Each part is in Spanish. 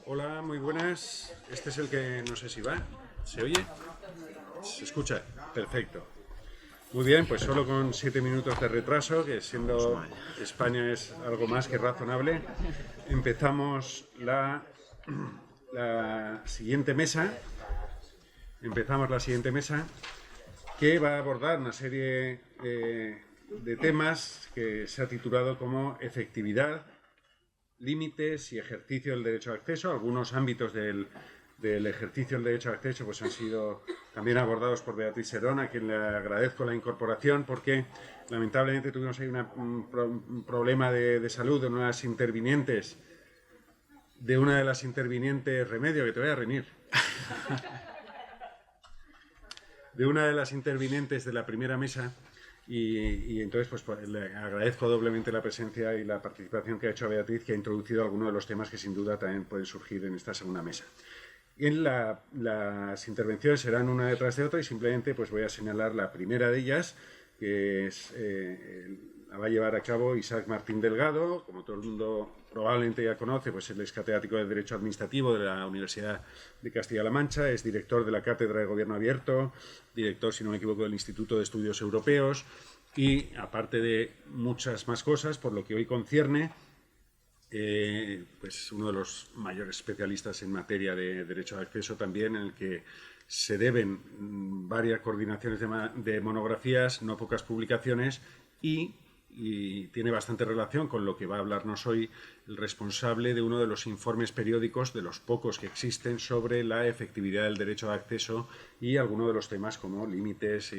Hola, muy buenas. Este es el que no sé si va. ¿Se oye? ¿Se escucha? Perfecto. Muy bien, pues solo con 7 minutos de retraso, que siendo España es algo más que razonable, empezamos la siguiente mesa. Empezamos la siguiente mesa que va a abordar una serie de temas que se ha titulado como efectividad, límites y ejercicio del derecho de acceso. Algunos ámbitos del ejercicio del derecho de acceso pues han sido también abordados por Beatriz Serón, a quien le agradezco la incorporación, porque lamentablemente tuvimos ahí un problema de salud de una de las intervinientes, Remedio, que te voy a reñir, de una de las intervinientes de la primera mesa. Y entonces pues le agradezco doblemente la presencia y la participación que ha hecho Beatriz, que ha introducido algunos de los temas que sin duda también pueden surgir en esta segunda mesa. Y las intervenciones serán una detrás de otra y simplemente pues voy a señalar la primera de ellas, que es, la va a llevar a cabo Isaac Martín Delgado. Como todo el mundo probablemente ya conoce, pues él es catedrático de Derecho Administrativo de la Universidad de Castilla-La Mancha, es director de la Cátedra de Gobierno Abierto, director, si no me equivoco, del Instituto de Estudios Europeos y, aparte de muchas más cosas, por lo que hoy concierne, pues uno de los mayores especialistas en materia de derecho de acceso también, en el que se deben varias coordinaciones de monografías, no pocas publicaciones, y tiene bastante relación con lo que va a hablarnos hoy el responsable de uno de los informes periódicos, de los pocos que existen, sobre la efectividad del derecho de acceso y algunos de los temas como límites,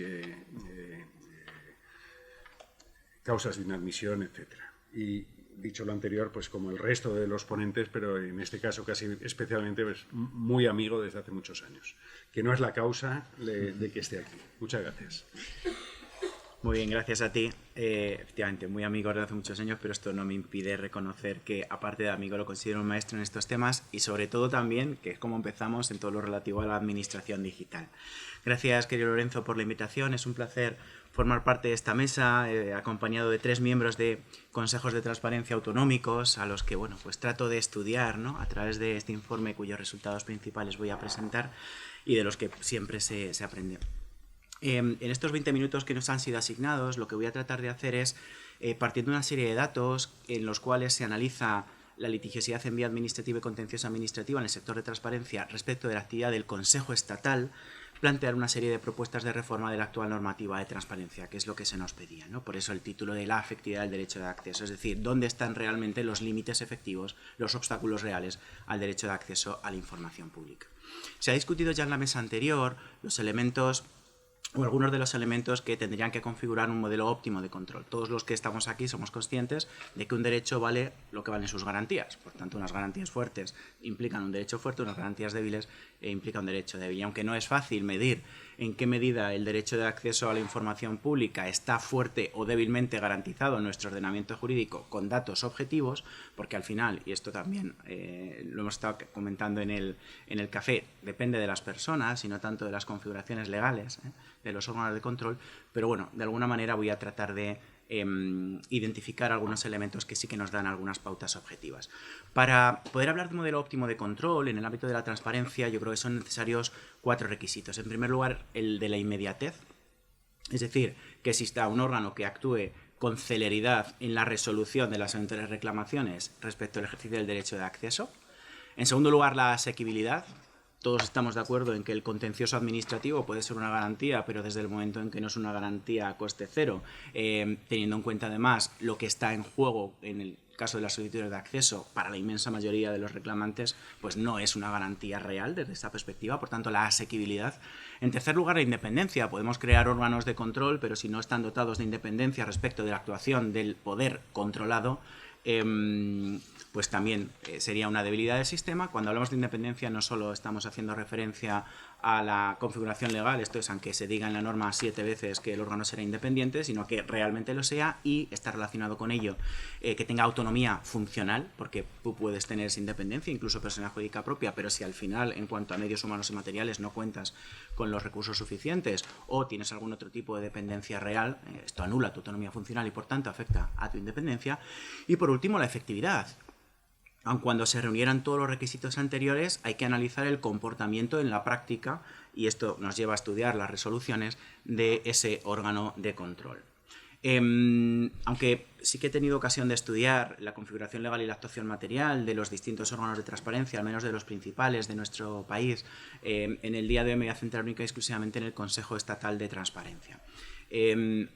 causas de inadmisión, etc. Y dicho lo anterior, pues como el resto de los ponentes, pero en este caso casi especialmente, pues muy amigo desde hace muchos años, que no es la causa de que esté aquí. Muchas gracias. Muy bien, gracias a ti. Efectivamente, muy amigo desde hace muchos años, pero esto no me impide reconocer que, aparte de amigo, lo considero un maestro en estos temas y, sobre todo, también, que es como empezamos en todo lo relativo a la administración digital. Gracias, querido Lorenzo, por la invitación. Es un placer formar parte de esta mesa, acompañado de 3 miembros de consejos de transparencia autonómicos, a los que, bueno, pues trato de estudiar, ¿no?, a través de este informe cuyos resultados principales voy a presentar y de los que siempre se aprende. En estos 20 minutos que nos han sido asignados, lo que voy a tratar de hacer es, partiendo de una serie de datos en los cuales se analiza la litigiosidad en vía administrativa y contenciosa administrativa en el sector de transparencia respecto de la actividad del Consejo Estatal, plantear una serie de propuestas de reforma de la actual normativa de transparencia, que es lo que se nos pedía, ¿no? Por eso el título de la efectividad del derecho de acceso, es decir, dónde están realmente los límites efectivos, los obstáculos reales al derecho de acceso a la información pública. Se ha discutido ya en la mesa anterior los elementos o algunos de los elementos que tendrían que configurar un modelo óptimo de control. Todos los que estamos aquí somos conscientes de que un derecho vale lo que valen sus garantías. Por tanto, unas garantías fuertes implican un derecho fuerte, unas garantías débiles implican un derecho débil. Y aunque no es fácil medir en qué medida el derecho de acceso a la información pública está fuerte o débilmente garantizado en nuestro ordenamiento jurídico con datos objetivos, porque al final, y esto también lo hemos estado comentando en el café, depende de las personas y no tanto de las configuraciones legales, de los órganos de control, pero bueno, de alguna manera voy a tratar de identificar algunos elementos que sí que nos dan algunas pautas objetivas. Para poder hablar de modelo óptimo de control en el ámbito de la transparencia, yo creo que son necesarios 4 requisitos. En primer lugar, el de la inmediatez, es decir, que exista un órgano que actúe con celeridad en la resolución de las eventuales reclamaciones respecto al ejercicio del derecho de acceso. En segundo lugar, la asequibilidad. Todos estamos de acuerdo en que el contencioso administrativo puede ser una garantía, pero desde el momento en que no es una garantía a coste cero, teniendo en cuenta además lo que está en juego en el caso de las solicitudes de acceso para la inmensa mayoría de los reclamantes, pues no es una garantía real desde esta perspectiva, por tanto la asequibilidad. En tercer lugar, la independencia. Podemos crear órganos de control, pero si no están dotados de independencia respecto de la actuación del poder controlado, pues también sería una debilidad del sistema. Cuando hablamos de independencia no solo estamos haciendo referencia a la configuración legal, esto es, aunque se diga en la norma 7 veces que el órgano será independiente, sino que realmente lo sea y está relacionado con ello, que tenga autonomía funcional, porque tú puedes tener esa independencia, incluso personalidad jurídica propia, pero si al final, en cuanto a medios humanos y materiales, no cuentas con los recursos suficientes o tienes algún otro tipo de dependencia real, esto anula tu autonomía funcional y por tanto afecta a tu independencia. Y por último, la efectividad. aun cuando se reunieran todos los requisitos anteriores, hay que analizar el comportamiento en la práctica y esto nos lleva a estudiar las resoluciones de ese órgano de control. Aunque sí que he tenido ocasión de estudiar la configuración legal y la actuación material de los distintos órganos de transparencia, al menos de los principales de nuestro país, en el día de hoy me voy a centrar única y exclusivamente en el Consejo Estatal de Transparencia.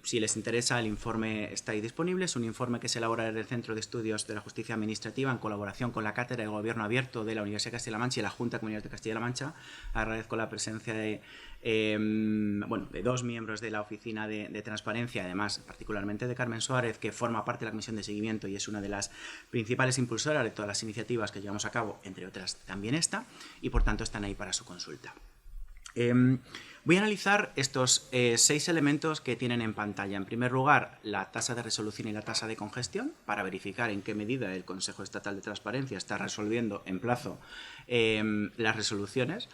Si les interesa, el informe está ahí disponible. Es un informe que se elabora desde el Centro de Estudios de la Justicia Administrativa en colaboración con la Cátedra de Gobierno Abierto de la Universidad de Castilla-La Mancha y la Junta de Comunidades de Castilla-La Mancha. Agradezco la presencia de dos miembros de la Oficina de Transparencia, además particularmente de Carmen Suárez, que forma parte de la Comisión de Seguimiento y es una de las principales impulsoras de todas las iniciativas que llevamos a cabo, entre otras también esta, y por tanto están ahí para su consulta. Voy a analizar estos 6 elementos que tienen en pantalla. En primer lugar, la tasa de resolución y la tasa de congestión, para verificar en qué medida el Consejo Estatal de Transparencia está resolviendo en plazo las resoluciones.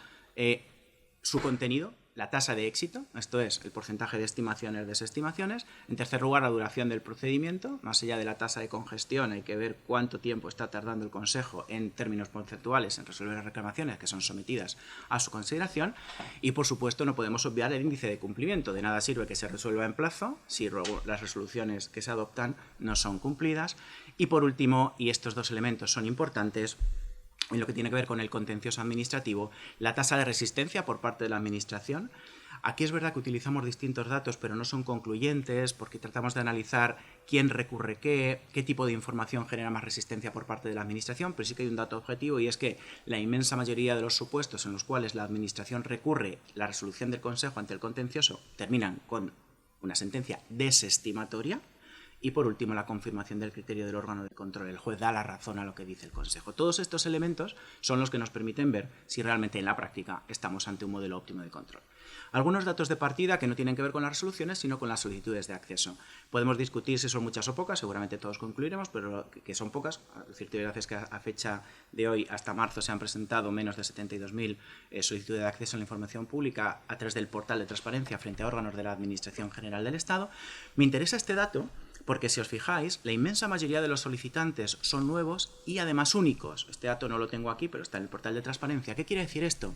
Su contenido, la tasa de éxito, esto es, el porcentaje de estimaciones, desestimaciones. En tercer lugar, la duración del procedimiento. Más allá de la tasa de congestión, hay que ver cuánto tiempo está tardando el Consejo en términos porcentuales en resolver las reclamaciones que son sometidas a su consideración. Y, por supuesto, no podemos obviar el índice de cumplimiento. De nada sirve que se resuelva en plazo si luego las resoluciones que se adoptan no son cumplidas. Y, por último, y estos 2 elementos son importantes, en lo que tiene que ver con el contencioso administrativo, la tasa de resistencia por parte de la Administración. Aquí es verdad que utilizamos distintos datos, pero no son concluyentes, porque tratamos de analizar quién recurre qué tipo de información genera más resistencia por parte de la Administración, pero sí que hay un dato objetivo y es que la inmensa mayoría de los supuestos en los cuales la Administración recurre la resolución del Consejo ante el contencioso terminan con una sentencia desestimatoria. Y, por último, la confirmación del criterio del órgano de control. El juez da la razón a lo que dice el Consejo. Todos estos elementos son los que nos permiten ver si realmente en la práctica estamos ante un modelo óptimo de control. Algunos datos de partida que no tienen que ver con las resoluciones, sino con las solicitudes de acceso. Podemos discutir si son muchas o pocas, seguramente todos concluiremos, pero que son pocas. La cierta es que a fecha de hoy, hasta marzo, se han presentado menos de 72.000 solicitudes de acceso a la información pública a través del portal de transparencia frente a órganos de la Administración General del Estado. Me interesa este dato porque, si os fijáis, la inmensa mayoría de los solicitantes son nuevos y además únicos. Este dato no lo tengo aquí, pero está en el portal de transparencia. ¿Qué quiere decir esto?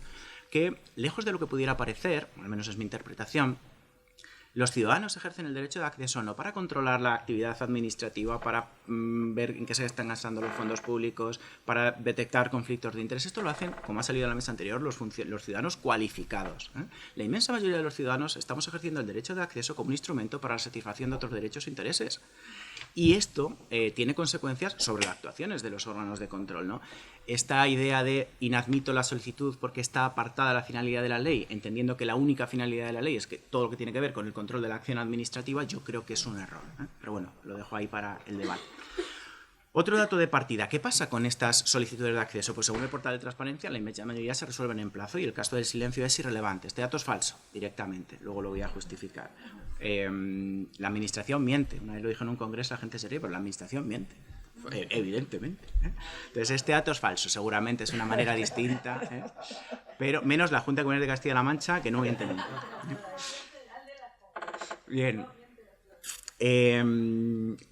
Que, lejos de lo que pudiera parecer, al menos es mi interpretación, los ciudadanos ejercen el derecho de acceso no para controlar la actividad administrativa, para ver en qué se están gastando los fondos públicos, para detectar conflictos de interés. Esto lo hacen, como ha salido en la mesa anterior, los ciudadanos cualificados. La inmensa mayoría de los ciudadanos estamos ejerciendo el derecho de acceso como un instrumento para la satisfacción de otros derechos e intereses. Y esto tiene consecuencias sobre las actuaciones de los órganos de control, ¿no? Esta idea de inadmito la solicitud porque está apartada de la finalidad de la ley, entendiendo que la única finalidad de la ley es que todo lo que tiene que ver con el control de la acción administrativa, yo creo que es un error, ¿eh? Pero bueno, lo dejo ahí para el debate. Otro dato de partida, ¿qué pasa con estas solicitudes de acceso? Pues según el portal de transparencia, la inmensa mayoría se resuelven en plazo y el caso del silencio es irrelevante. Este dato es falso, directamente, luego lo voy a justificar. La administración miente. Una vez lo dijo en un congreso, la gente se ríe, pero la administración miente. Evidentemente. Entonces, este dato es falso, seguramente es una manera distinta, pero menos la Junta de Comunidades de Castilla-La Mancha, que no miente nunca. Bien.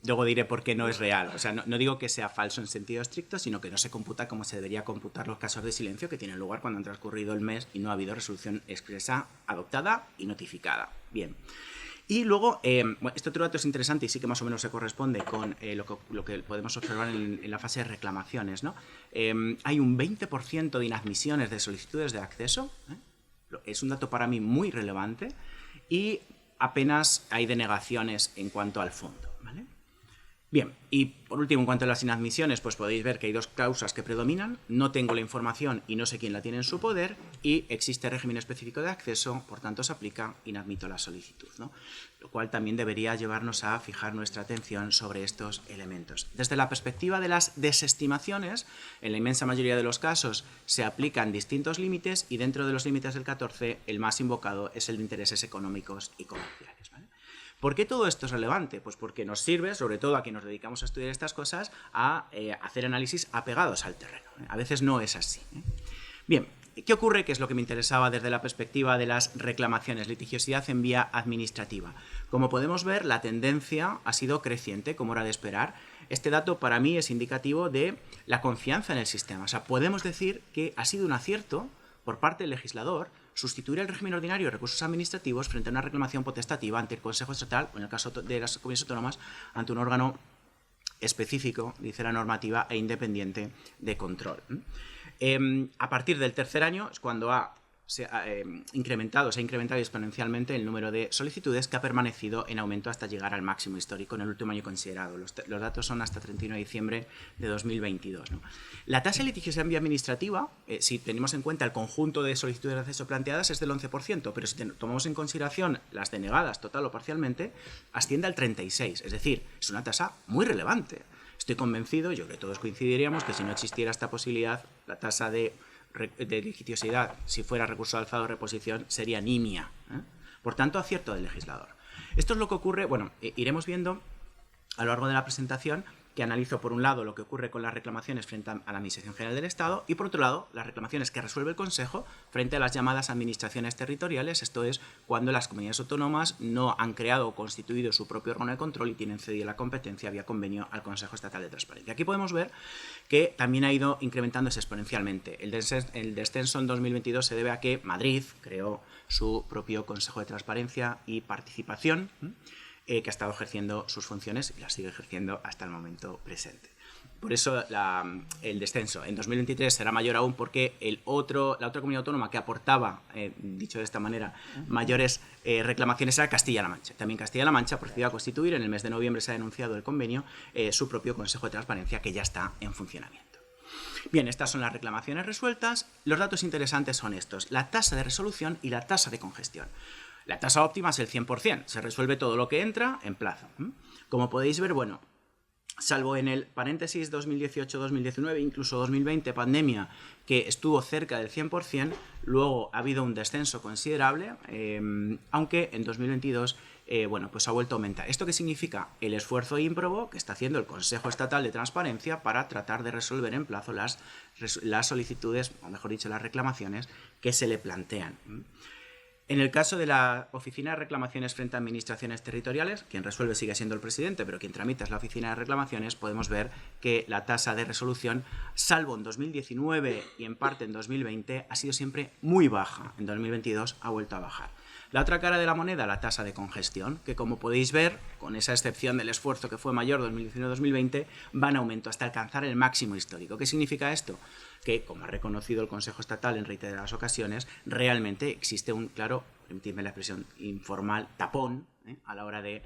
Luego diré por qué no es real. O sea, no digo que sea falso en sentido estricto, sino que no se computa como se debería computar los casos de silencio que tienen lugar cuando han transcurrido el mes y no ha habido resolución expresa adoptada y notificada. Bien. Y luego, este otro dato es interesante y sí que más o menos se corresponde con lo que podemos observar en la fase de reclamaciones, ¿no? Hay un 20% de inadmisiones de solicitudes de acceso, es un dato para mí muy relevante, y apenas hay denegaciones en cuanto al fondo, ¿vale? Bien, y por último, en cuanto a las inadmisiones, pues podéis ver que hay 2 causas que predominan: no tengo la información y no sé quién la tiene en su poder, y existe régimen específico de acceso, por tanto se aplica inadmito la solicitud, ¿no? Lo cual también debería llevarnos a fijar nuestra atención sobre estos elementos. Desde la perspectiva de las desestimaciones, en la inmensa mayoría de los casos se aplican distintos límites y dentro de los límites del 14 el más invocado es el de intereses económicos y comerciales, ¿vale? ¿Por qué todo esto es relevante? Pues porque nos sirve, sobre todo a quienes nos dedicamos a estudiar estas cosas, a hacer análisis apegados al terreno. A veces no es así. Bien, ¿Qué ocurre? Que es lo que me interesaba desde la perspectiva de las reclamaciones, litigiosidad en vía administrativa. Como podemos ver, la tendencia ha sido creciente, como era de esperar. Este dato para mí es indicativo de la confianza en el sistema. O sea, podemos decir que ha sido un acierto por parte del legislador sustituir el régimen ordinario de recursos administrativos frente a una reclamación potestativa ante el Consejo Estatal, o en el caso de las comunidades autónomas, ante un órgano específico, dice la normativa, e independiente de control. A partir del tercer año es cuando se ha incrementado exponencialmente el número de solicitudes, que ha permanecido en aumento hasta llegar al máximo histórico en el último año considerado. Los datos son hasta 31 de diciembre de 2022, ¿no? La tasa de litigiosidad en vía administrativa, si tenemos en cuenta el conjunto de solicitudes de acceso planteadas, es del 11%, pero si tomamos en consideración las denegadas total o parcialmente, asciende al 36%. Es decir, es una tasa muy relevante. Estoy convencido, yo creo que todos coincidiríamos, que si no existiera esta posibilidad, la tasa de litigiosidad, si fuera recurso de alzado o reposición, sería nimia, ¿eh? Por tanto, acierto del legislador. Esto es lo que ocurre, bueno, iremos viendo a lo largo de la presentación, que analizo por un lado lo que ocurre con las reclamaciones frente a la Administración General del Estado y por otro lado las reclamaciones que resuelve el Consejo frente a las llamadas administraciones territoriales, esto es cuando las comunidades autónomas no han creado o constituido su propio órgano de control y tienen cedida la competencia vía convenio al Consejo Estatal de Transparencia. Aquí podemos ver que también ha ido incrementándose exponencialmente. El descenso en 2022 se debe a que Madrid creó su propio Consejo de Transparencia y Participación, que ha estado ejerciendo sus funciones y las sigue ejerciendo hasta el momento presente. Por eso el descenso en 2023 será mayor aún porque la otra comunidad autónoma que aportaba, dicho de esta manera, mayores reclamaciones era Castilla-La Mancha. También Castilla-La Mancha procedió a constituir, en el mes de noviembre se ha denunciado el convenio, su propio Consejo de Transparencia que ya está en funcionamiento. Bien, estas son las reclamaciones resueltas. Los datos interesantes son estos: la tasa de resolución y la tasa de congestión. La tasa óptima es el 100%, se resuelve todo lo que entra en plazo. Como podéis ver, bueno, salvo en el paréntesis 2018-2019, incluso 2020, pandemia, que estuvo cerca del 100%, luego ha habido un descenso considerable, aunque en 2022 bueno, pues ha vuelto a aumentar. ¿Esto qué significa? El esfuerzo ímprobo que está haciendo el Consejo Estatal de Transparencia para tratar de resolver en plazo las solicitudes, o mejor dicho, las reclamaciones que se le plantean. En el caso de la Oficina de Reclamaciones frente a Administraciones Territoriales, quien resuelve sigue siendo el presidente, pero quien tramita es la Oficina de Reclamaciones, podemos ver que la tasa de resolución, salvo en 2019 y en parte en 2020, ha sido siempre muy baja. En 2022 ha vuelto a bajar. La otra cara de la moneda, la tasa de congestión, que como podéis ver, con esa excepción del esfuerzo que fue mayor 2019-2020, va en aumento hasta alcanzar el máximo histórico. ¿Qué significa esto? Que, como ha reconocido el Consejo Estatal en reiteradas ocasiones, realmente existe un claro, permitidme la expresión informal, tapón a la hora de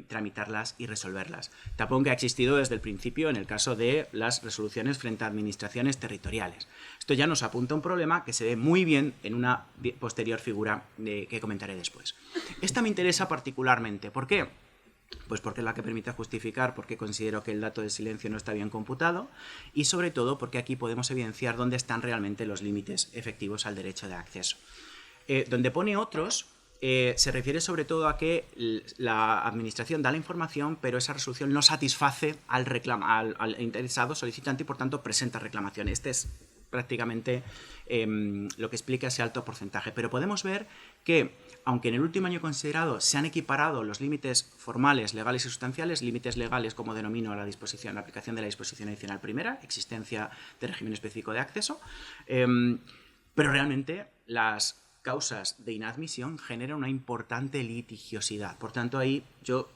tramitarlas y resolverlas. Tapón que ha existido desde el principio en el caso de las resoluciones frente a administraciones territoriales. Esto ya nos apunta a un problema que se ve muy bien en una posterior figura que comentaré después. Esta me interesa particularmente. ¿Por qué? Pues porque es la que permite justificar por qué considero que el dato de silencio no está bien computado y sobre todo porque aquí podemos evidenciar dónde están realmente los límites efectivos al derecho de acceso. Donde pone otros, se refiere sobre todo a que la administración da la información, pero esa resolución no satisface al interesado solicitante y por tanto presenta reclamación. Este es prácticamente lo que explica ese alto porcentaje. Pero podemos ver que, aunque en el último año considerado se han equiparado los límites formales, legales y sustanciales, límites legales como denomino la aplicación de la disposición adicional primera, existencia de régimen específico de acceso, pero realmente las causas de inadmisión generan una importante litigiosidad. Por tanto, ahí yo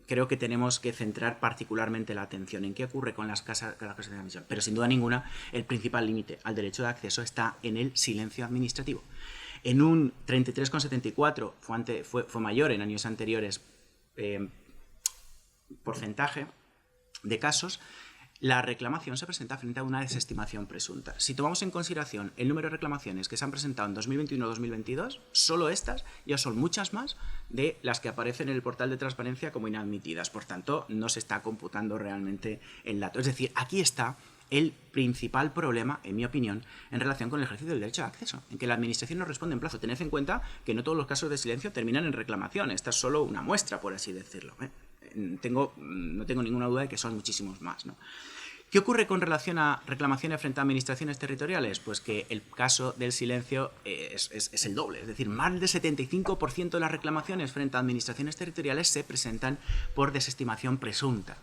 creo que tenemos que centrar particularmente la atención en qué ocurre con las causas de inadmisión. Pero sin duda ninguna, el principal límite al derecho de acceso está en el silencio administrativo. En un 33,74 fue mayor en años anteriores porcentaje de casos. La reclamación se presenta frente a una desestimación presunta. Si tomamos en consideración el número de reclamaciones que se han presentado en 2021-2022, solo estas ya son muchas más de las que aparecen en el portal de transparencia como inadmitidas. Por tanto, no se está computando realmente el dato. Es decir, aquí está el principal problema, en mi opinión, en relación con el ejercicio del derecho de acceso, en que la administración no responde en plazo. Tened en cuenta que no todos los casos de silencio terminan en reclamación. Esta es solo una muestra, por así decirlo. No tengo ninguna duda de que son muchísimos más, ¿no? ¿Qué ocurre con relación a reclamaciones frente a administraciones territoriales? Pues que el caso del silencio es el doble. Es decir, más del 75% de las reclamaciones frente a administraciones territoriales se presentan por desestimación presunta.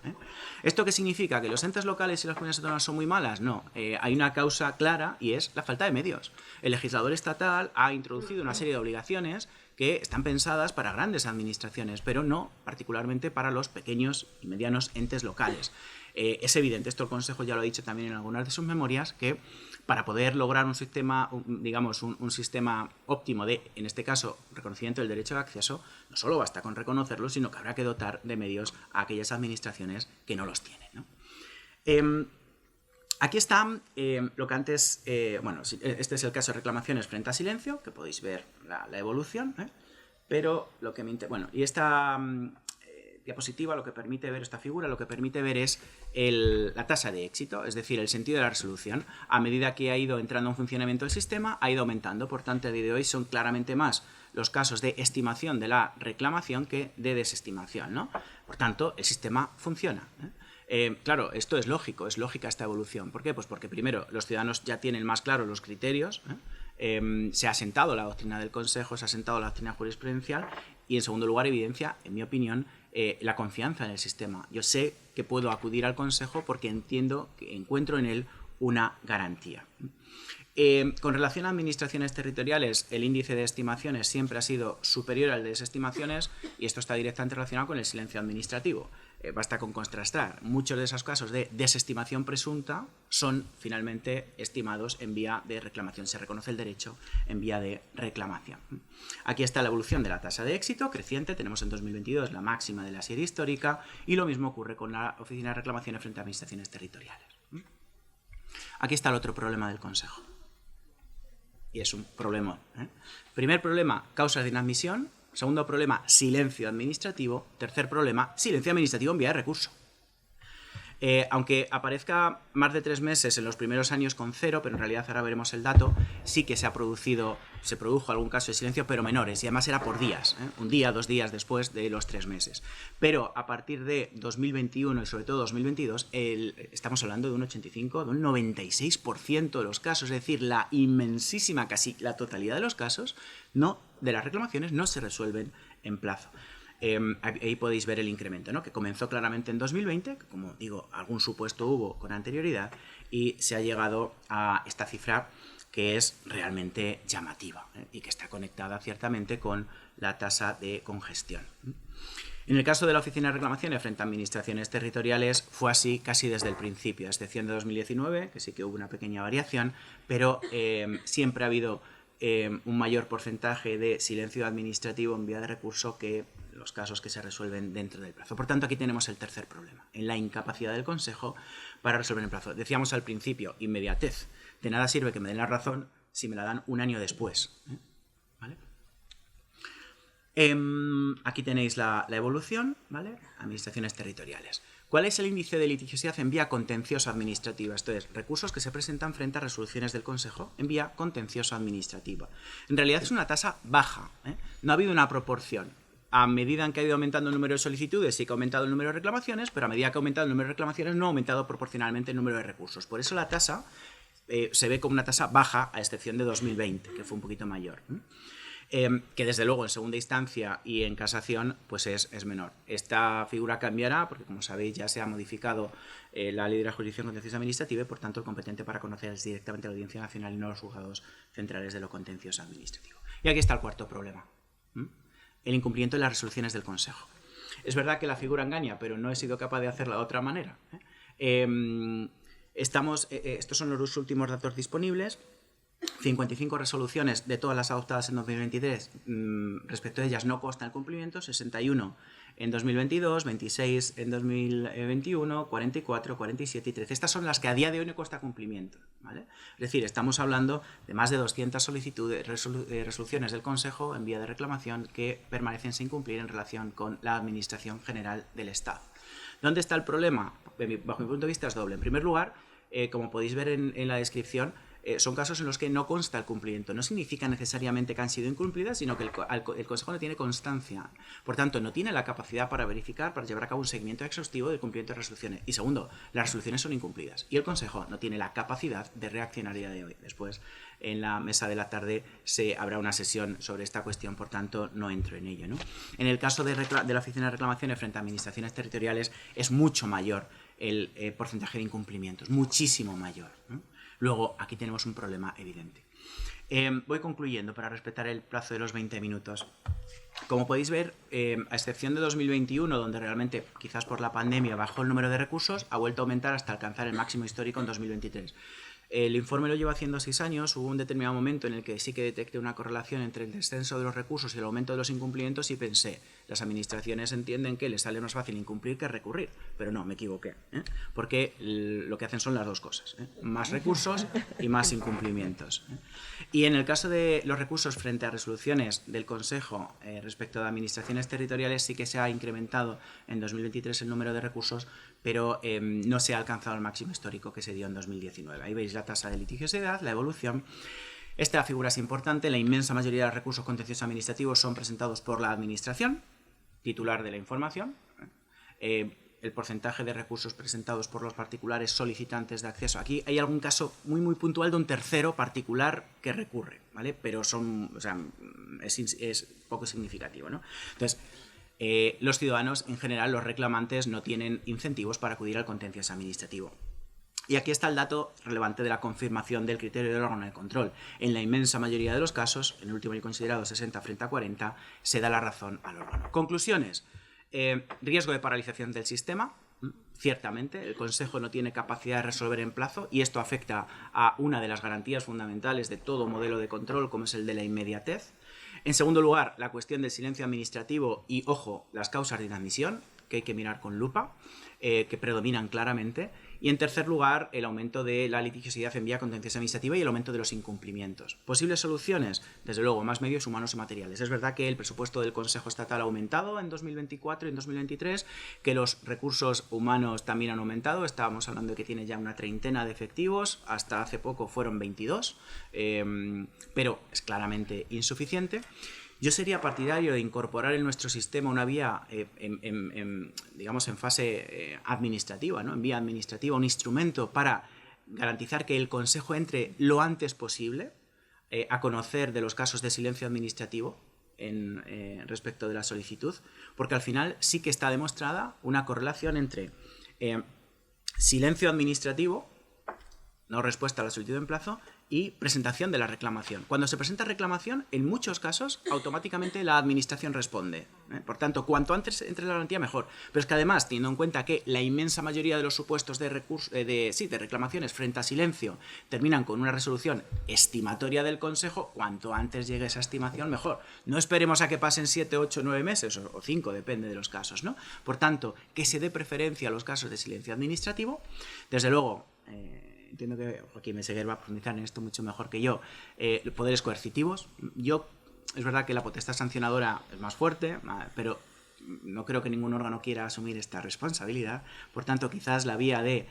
¿Esto qué significa? ¿Que los entes locales y las comunidades autónomas son muy malas? No. Hay una causa clara y es la falta de medios. El legislador estatal ha introducido una serie de obligaciones que están pensadas para grandes administraciones, pero no particularmente para los pequeños y medianos entes locales. Es evidente, esto el Consejo ya lo ha dicho también en algunas de sus memorias, que para poder lograr un sistema, digamos, un sistema óptimo de, en este caso, reconocimiento del derecho de acceso, no solo basta con reconocerlo, sino que habrá que dotar de medios a aquellas administraciones que no los tienen, ¿no? Aquí está lo que antes, bueno, este es el caso de reclamaciones frente a silencio, que podéis ver la evolución, pero lo que me interesa, bueno, y esta diapositiva lo que permite ver, esta figura lo que permite ver es la tasa de éxito, es decir, el sentido de la resolución. A medida que ha ido entrando en funcionamiento el sistema, ha ido aumentando. Por tanto, a día de hoy son claramente más los casos de estimación de la reclamación que de desestimación, ¿no? Por tanto, el sistema funciona, claro, esto es lógico, es lógica esta evolución. ¿Por qué? Pues porque primero los ciudadanos ya tienen más claros los criterios, se ha asentado la doctrina del Consejo, se ha asentado la doctrina jurisprudencial y en segundo lugar evidencia, en mi opinión, la confianza en el sistema. Yo sé que puedo acudir al Consejo porque entiendo que encuentro en él una garantía. Con relación a administraciones territoriales, el índice de estimaciones siempre ha sido superior al de desestimaciones y esto está directamente relacionado con el silencio administrativo. Basta con contrastar. Muchos de esos casos de desestimación presunta son finalmente estimados en vía de reclamación. Se reconoce el derecho en vía de reclamación. Aquí está la evolución de la tasa de éxito creciente. Tenemos en 2022 la máxima de la serie histórica y lo mismo ocurre con la Oficina de Reclamaciones frente a administraciones territoriales. Aquí está el otro problema del Consejo. Y es un problemón. Primer problema, causas de inadmisión. Segundo problema, silencio administrativo. Tercer problema, silencio administrativo en vía de recurso. Aunque aparezca más de 3 meses en los primeros años con 0, pero en realidad ahora veremos el dato, sí que se produjo algún caso de silencio, pero menores, y además era por días, un día, 2 días después de los 3 meses. Pero a partir de 2021 y sobre todo 2022, estamos hablando de un 85, de un 96% de los casos, es decir, la inmensísima, casi la totalidad de los casos, de las reclamaciones no se resuelven en plazo. Ahí podéis ver el incremento, ¿no? Que comenzó claramente en 2020, que como digo, algún supuesto hubo con anterioridad, y se ha llegado a esta cifra que es realmente llamativa, y que está conectada ciertamente con la tasa de congestión. En el caso de la Oficina de Reclamaciones frente a administraciones territoriales fue así casi desde el principio, a excepción de 2019, que sí que hubo una pequeña variación, pero siempre ha habido un mayor porcentaje de silencio administrativo en vía de recurso que los casos que se resuelven dentro del plazo. Por tanto, aquí tenemos el tercer problema, en la incapacidad del Consejo para resolver en plazo. Decíamos al principio, inmediatez. De nada sirve que me den la razón si me la dan un año después. ¿Vale? Aquí tenéis la evolución, ¿vale? Administraciones territoriales. ¿Cuál es el índice de litigiosidad en vía contenciosa administrativa? Esto es, recursos que se presentan frente a resoluciones del Consejo en vía contenciosa administrativa. En realidad es una tasa baja, no ha habido una proporción. A medida en que ha ido aumentando el número de solicitudes, sí que ha aumentado el número de reclamaciones, pero a medida que ha aumentado el número de reclamaciones no ha aumentado proporcionalmente el número de recursos. Por eso la tasa se ve como una tasa baja, a excepción de 2020, que fue un poquito mayor. Que desde luego en segunda instancia y en casación pues es menor. Esta figura cambiará porque, como sabéis, ya se ha modificado la ley de la jurisdicción contenciosa administrativa y por tanto el competente para conocer es directamente la Audiencia Nacional y no los juzgados centrales de lo contencioso administrativo. Y aquí está el cuarto problema, el incumplimiento de las resoluciones del Consejo. Es verdad que la figura engaña, pero no he sido capaz de hacerla de otra manera. Estos son los últimos datos disponibles. 55 resoluciones de todas las adoptadas en 2023, respecto de ellas no consta el cumplimiento, 61 en 2022, 26 en 2021, 44, 47 y 13. Estas son las que a día de hoy no consta cumplimiento, ¿vale? Es decir, estamos hablando de más de 200 resoluciones del Consejo en vía de reclamación que permanecen sin cumplir en relación con la Administración General del Estado. ¿Dónde está el problema? Bajo mi punto de vista es doble. En primer lugar, como podéis ver en la descripción, son casos en los que no consta el cumplimiento. No significa necesariamente que han sido incumplidas, sino que el Consejo no tiene constancia. Por tanto, no tiene la capacidad para verificar, para llevar a cabo un seguimiento exhaustivo del cumplimiento de resoluciones. Y segundo, las resoluciones son incumplidas. Y el Consejo no tiene la capacidad de reaccionar a día de hoy. Después, en la mesa de la tarde, habrá una sesión sobre esta cuestión, por tanto, no entro en ello, ¿no? En el caso de la Oficina de Reclamaciones frente a administraciones territoriales, es mucho mayor el porcentaje de incumplimientos, muchísimo mayor, ¿no? Luego, aquí tenemos un problema evidente. Voy concluyendo para respetar el plazo de los 20 minutos. Como podéis ver, a excepción de 2021, donde realmente, quizás por la pandemia, bajó el número de recursos, ha vuelto a aumentar hasta alcanzar el máximo histórico en 2023. El informe lo llevo haciendo 6 años, hubo un determinado momento en el que sí que detecté una correlación entre el descenso de los recursos y el aumento de los incumplimientos y pensé, las administraciones entienden que les sale más fácil incumplir que recurrir, pero no, me equivoqué, porque lo que hacen son las dos cosas, más recursos y más incumplimientos. Y en el caso de los recursos frente a resoluciones del Consejo respecto de administraciones territoriales sí que se ha incrementado en 2023 el número de recursos, pero no se ha alcanzado el máximo histórico que se dio en 2019. Ahí veis la tasa de litigiosidad, la evolución. Esta figura es importante. La inmensa mayoría de los recursos contenciosos administrativos son presentados por la Administración, titular de la información. El porcentaje de recursos presentados por los particulares solicitantes de acceso. Aquí hay algún caso muy puntual de un tercero particular que recurre, ¿vale? Pero es poco significativo, ¿no? Entonces, los ciudadanos, en general, los reclamantes, no tienen incentivos para acudir al contencioso administrativo. Y aquí está el dato relevante de la confirmación del criterio del órgano de control. En la inmensa mayoría de los casos, en el último y considerado 60 frente a 40, se da la razón al órgano. Conclusiones. Riesgo de paralización del sistema. Ciertamente, el Consejo no tiene capacidad de resolver en plazo y esto afecta a una de las garantías fundamentales de todo modelo de control, como es el de la inmediatez. En segundo lugar, la cuestión del silencio administrativo y, ojo, las causas de inadmisión, que hay que mirar con lupa, que predominan claramente. Y en tercer lugar, el aumento de la litigiosidad en vía contenciosa administrativa y el aumento de los incumplimientos. ¿Posibles soluciones? Desde luego, más medios humanos y materiales. Es verdad que el presupuesto del Consejo Estatal ha aumentado en 2024 y en 2023, que los recursos humanos también han aumentado. Estábamos hablando de que tiene ya una treintena de efectivos, hasta hace poco fueron 22, pero es claramente insuficiente. Yo sería partidario de incorporar en nuestro sistema una vía, digamos, en fase administrativa, ¿no? En vía administrativa, un instrumento para garantizar que el Consejo entre lo antes posible a conocer de los casos de silencio administrativo respecto de la solicitud, porque al final sí que está demostrada una correlación entre silencio administrativo, no respuesta a la solicitud en plazo, y presentación de la reclamación. Cuando se presenta reclamación, en muchos casos, automáticamente la administración responde. Por tanto, cuanto antes entre la garantía, mejor. Pero es que además, teniendo en cuenta que la inmensa mayoría de los supuestos de reclamaciones frente a silencio terminan con una resolución estimatoria del Consejo, cuanto antes llegue esa estimación, mejor. No esperemos a que pasen 7, 8, 9 meses o 5, depende de los casos, ¿no? Por tanto, que se dé preferencia a los casos de silencio administrativo. Desde luego, entiendo que Joaquín Meseguer va a profundizar en esto mucho mejor que yo, poderes coercitivos. Es verdad que la potestad sancionadora es más fuerte, pero no creo que ningún órgano quiera asumir esta responsabilidad. Por tanto, quizás la vía de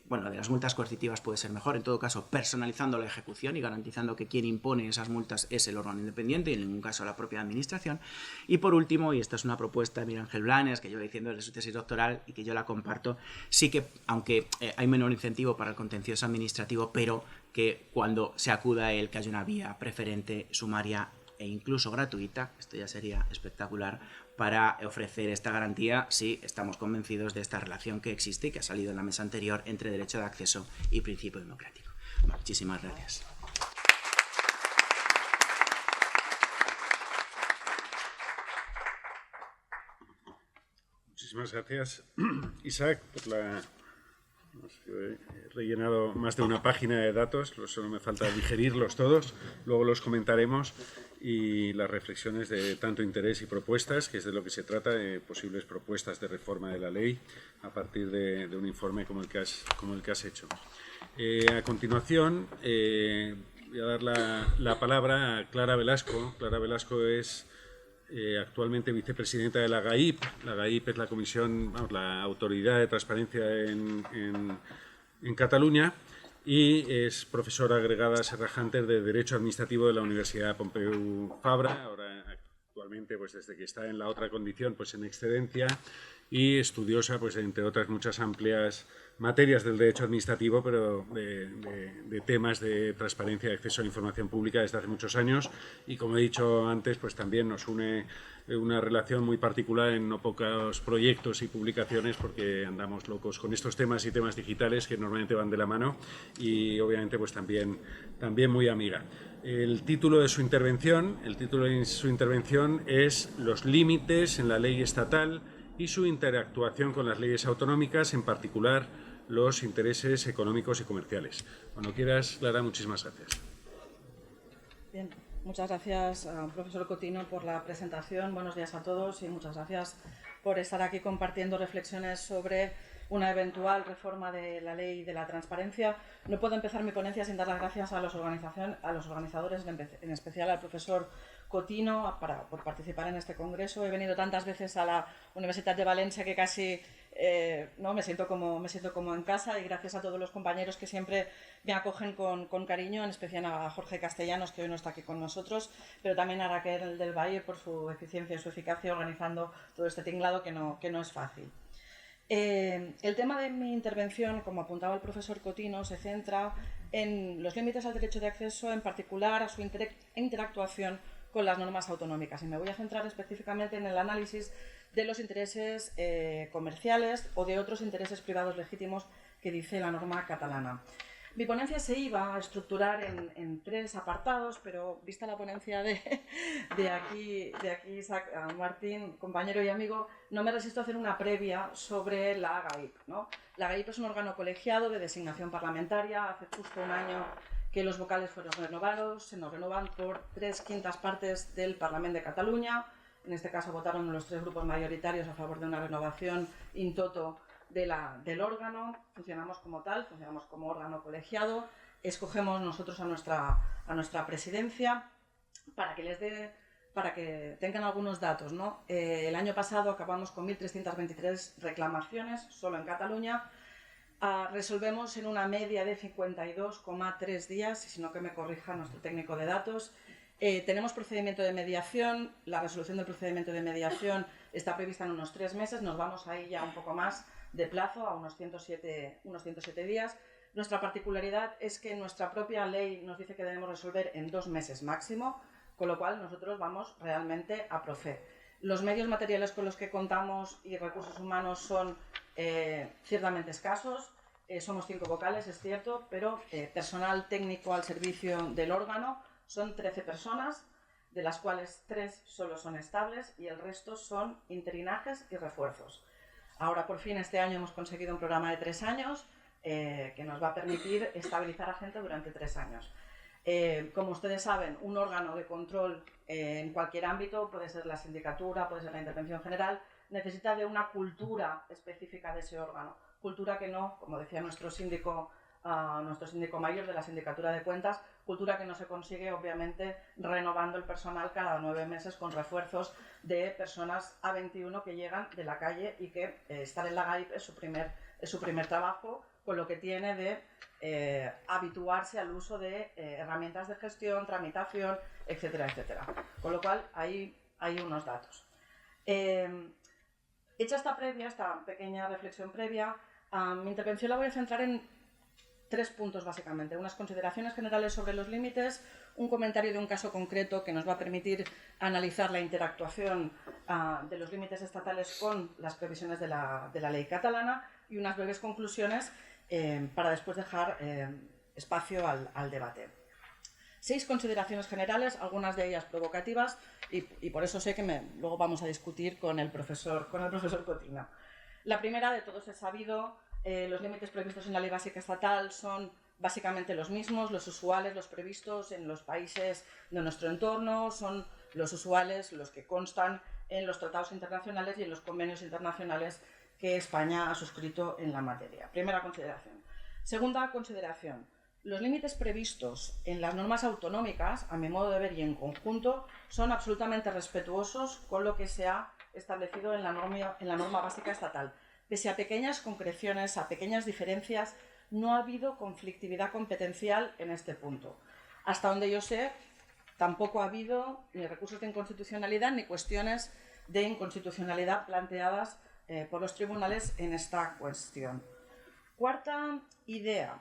de las multas coercitivas puede ser mejor, en todo caso personalizando la ejecución y garantizando que quien impone esas multas es el órgano independiente y en ningún caso la propia administración. Y por último, y esta es una propuesta de Miguel Ángel Blanes, que lleva diciendo desde su tesis doctoral y que yo la comparto, sí que, aunque hay menor incentivo para el contencioso administrativo, pero que cuando se acuda a él, que haya una vía preferente, sumaria e incluso gratuita, esto ya sería espectacular, para ofrecer esta garantía si estamos convencidos de esta relación que existe y que ha salido en la mesa anterior entre derecho de acceso y principio democrático. Muchísimas gracias. Muchísimas gracias, Isaac, por he rellenado más de una página de datos, solo me falta digerirlos todos, luego los comentaremos, y las reflexiones de tanto interés y propuestas, que es de lo que se trata, de posibles propuestas de reforma de la ley a partir de un informe como el que has hecho. A continuación, voy a dar la palabra a Clara Velasco. Clara Velasco es actualmente vicepresidenta de la GAIP. La GAIP es la autoridad de transparencia en Cataluña, y es profesora agregada Serra Hunter de Derecho Administrativo de la Universidad Pompeu Fabra, ahora actualmente, pues desde que está en la otra condición, pues en excedencia, y estudiosa, pues entre otras muchas amplias materias del derecho administrativo, pero de temas de transparencia y acceso a la información pública desde hace muchos años. Y como he dicho antes, pues también nos une una relación muy particular en no pocos proyectos y publicaciones, porque andamos locos con estos temas y temas digitales que normalmente van de la mano, y obviamente pues también muy amiga. El título de su intervención es Los límites en la ley estatal y su interactuación con las leyes autonómicas, en particular los intereses económicos y comerciales. Cuando quieras, Clara, muchísimas gracias. Bien, muchas gracias, profesor Cotino, por la presentación. Buenos días a todos y muchas gracias por estar aquí compartiendo reflexiones sobre una eventual reforma de la ley de la transparencia. No puedo empezar mi ponencia sin dar las gracias a los organizadores, en especial al profesor Cotino, por participar en este congreso. He venido tantas veces a la Universidad de Valencia que casi me siento como en casa, y gracias a todos los compañeros que siempre me acogen con cariño, en especial a Jorge Castellanos, que hoy no está aquí con nosotros, pero también a Raquel del Valle por su eficiencia y su eficacia organizando todo este tinglado que no es fácil. El tema de mi intervención, como apuntaba el profesor Cotino, se centra en los límites al derecho de acceso, en particular a su interactuación con las normas autonómicas, y me voy a centrar específicamente en el análisis de los intereses comerciales o de otros intereses privados legítimos que dice la norma catalana. Mi ponencia se iba a estructurar en 3 apartados, pero vista la ponencia de aquí Isaac Martín, compañero y amigo, no me resisto a hacer una previa sobre la AGAIP, ¿no? La AGAIP es un órgano colegiado de designación parlamentaria. Hace justo un año que los vocales fueron renovados, se nos renovan por 3/5 partes del Parlamento de Cataluña. En este caso votaron los 3 grupos mayoritarios a favor de una renovación in toto del órgano. Funcionamos como tal, funcionamos como órgano colegiado. Escogemos nosotros a nuestra presidencia. Para que tengan algunos datos, ¿no? El año pasado acabamos con 1.323 reclamaciones solo en Cataluña. Resolvemos en una media de 52,3 días, y si no que me corrija nuestro técnico de datos. Tenemos procedimiento de mediación. La resolución del procedimiento de mediación está prevista en unos 3 meses. Nos vamos ahí ya un poco más de plazo, a unos 107 días. Nuestra particularidad es que nuestra propia ley nos dice que debemos resolver en 2 meses máximo, con lo cual nosotros vamos realmente a profe. Los medios materiales con los que contamos y recursos humanos son ciertamente escasos. Somos 5 vocales, es cierto, pero personal técnico al servicio del órgano son 13 personas, de las cuales 3 solo son estables y el resto son interinajes y refuerzos. Ahora, por fin, este año hemos conseguido un programa de 3 años que nos va a permitir estabilizar a gente durante 3 años. Como ustedes saben, un órgano de control en cualquier ámbito, puede ser la sindicatura, puede ser la intervención general, necesita de una cultura específica de ese órgano. Cultura que no, como decía nuestro síndico mayor de la Sindicatura de Cuentas, cultura que no se consigue, obviamente, renovando el personal cada 9 meses con refuerzos de personas A21 que llegan de la calle y que estar en la AGAIP es su primer trabajo, con lo que tiene de habituarse al uso de herramientas de gestión, tramitación, etcétera, etcétera. Con lo cual, ahí hay unos datos. Hecha esta pequeña reflexión previa, mi intervención la voy a centrar en 3 puntos básicamente. Unas consideraciones generales sobre los límites, un comentario de un caso concreto que nos va a permitir analizar la interactuación de los límites estatales con las previsiones de la ley catalana, y unas breves conclusiones para después dejar espacio al debate. 6 consideraciones generales, algunas de ellas provocativas, y por eso sé que luego vamos a discutir con el profesor Cotino. La primera, de todos es sabido, los límites previstos en la ley básica estatal son básicamente los mismos, los usuales, los previstos en los países de nuestro entorno, son los usuales, los que constan en los tratados internacionales y en los convenios internacionales que España ha suscrito en la materia. Primera consideración. Segunda consideración. Los límites previstos en las normas autonómicas, a mi modo de ver y en conjunto, son absolutamente respetuosos con lo que se ha establecido en la norma básica estatal. Pese a pequeñas concreciones, a pequeñas diferencias, no ha habido conflictividad competencial en este punto. Hasta donde yo sé, tampoco ha habido ni recursos de inconstitucionalidad ni cuestiones de inconstitucionalidad planteadas por los tribunales en esta cuestión. Cuarta idea,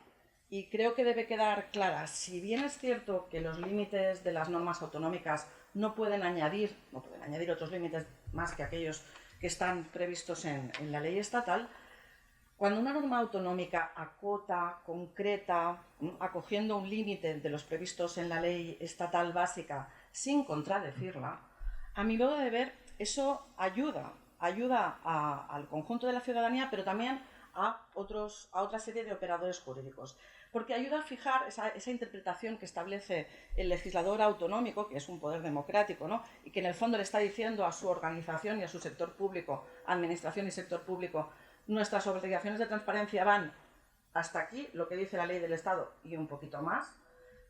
y creo que debe quedar clara, si bien es cierto que los límites de las normas autonómicas no pueden añadir otros límites más que aquellos que están previstos en la ley estatal, cuando una norma autonómica acota, concreta, acogiendo un límite de los previstos en la ley estatal básica sin contradecirla, a mi modo de ver, eso ayuda al conjunto de la ciudadanía, pero también a otra serie de operadores jurídicos, porque ayuda a fijar esa interpretación que establece el legislador autonómico, que es un poder democrático, ¿no? Y que en el fondo le está diciendo a su organización y a su sector público, administración y sector público, nuestras obligaciones de transparencia van hasta aquí, lo que dice la ley del Estado y un poquito más,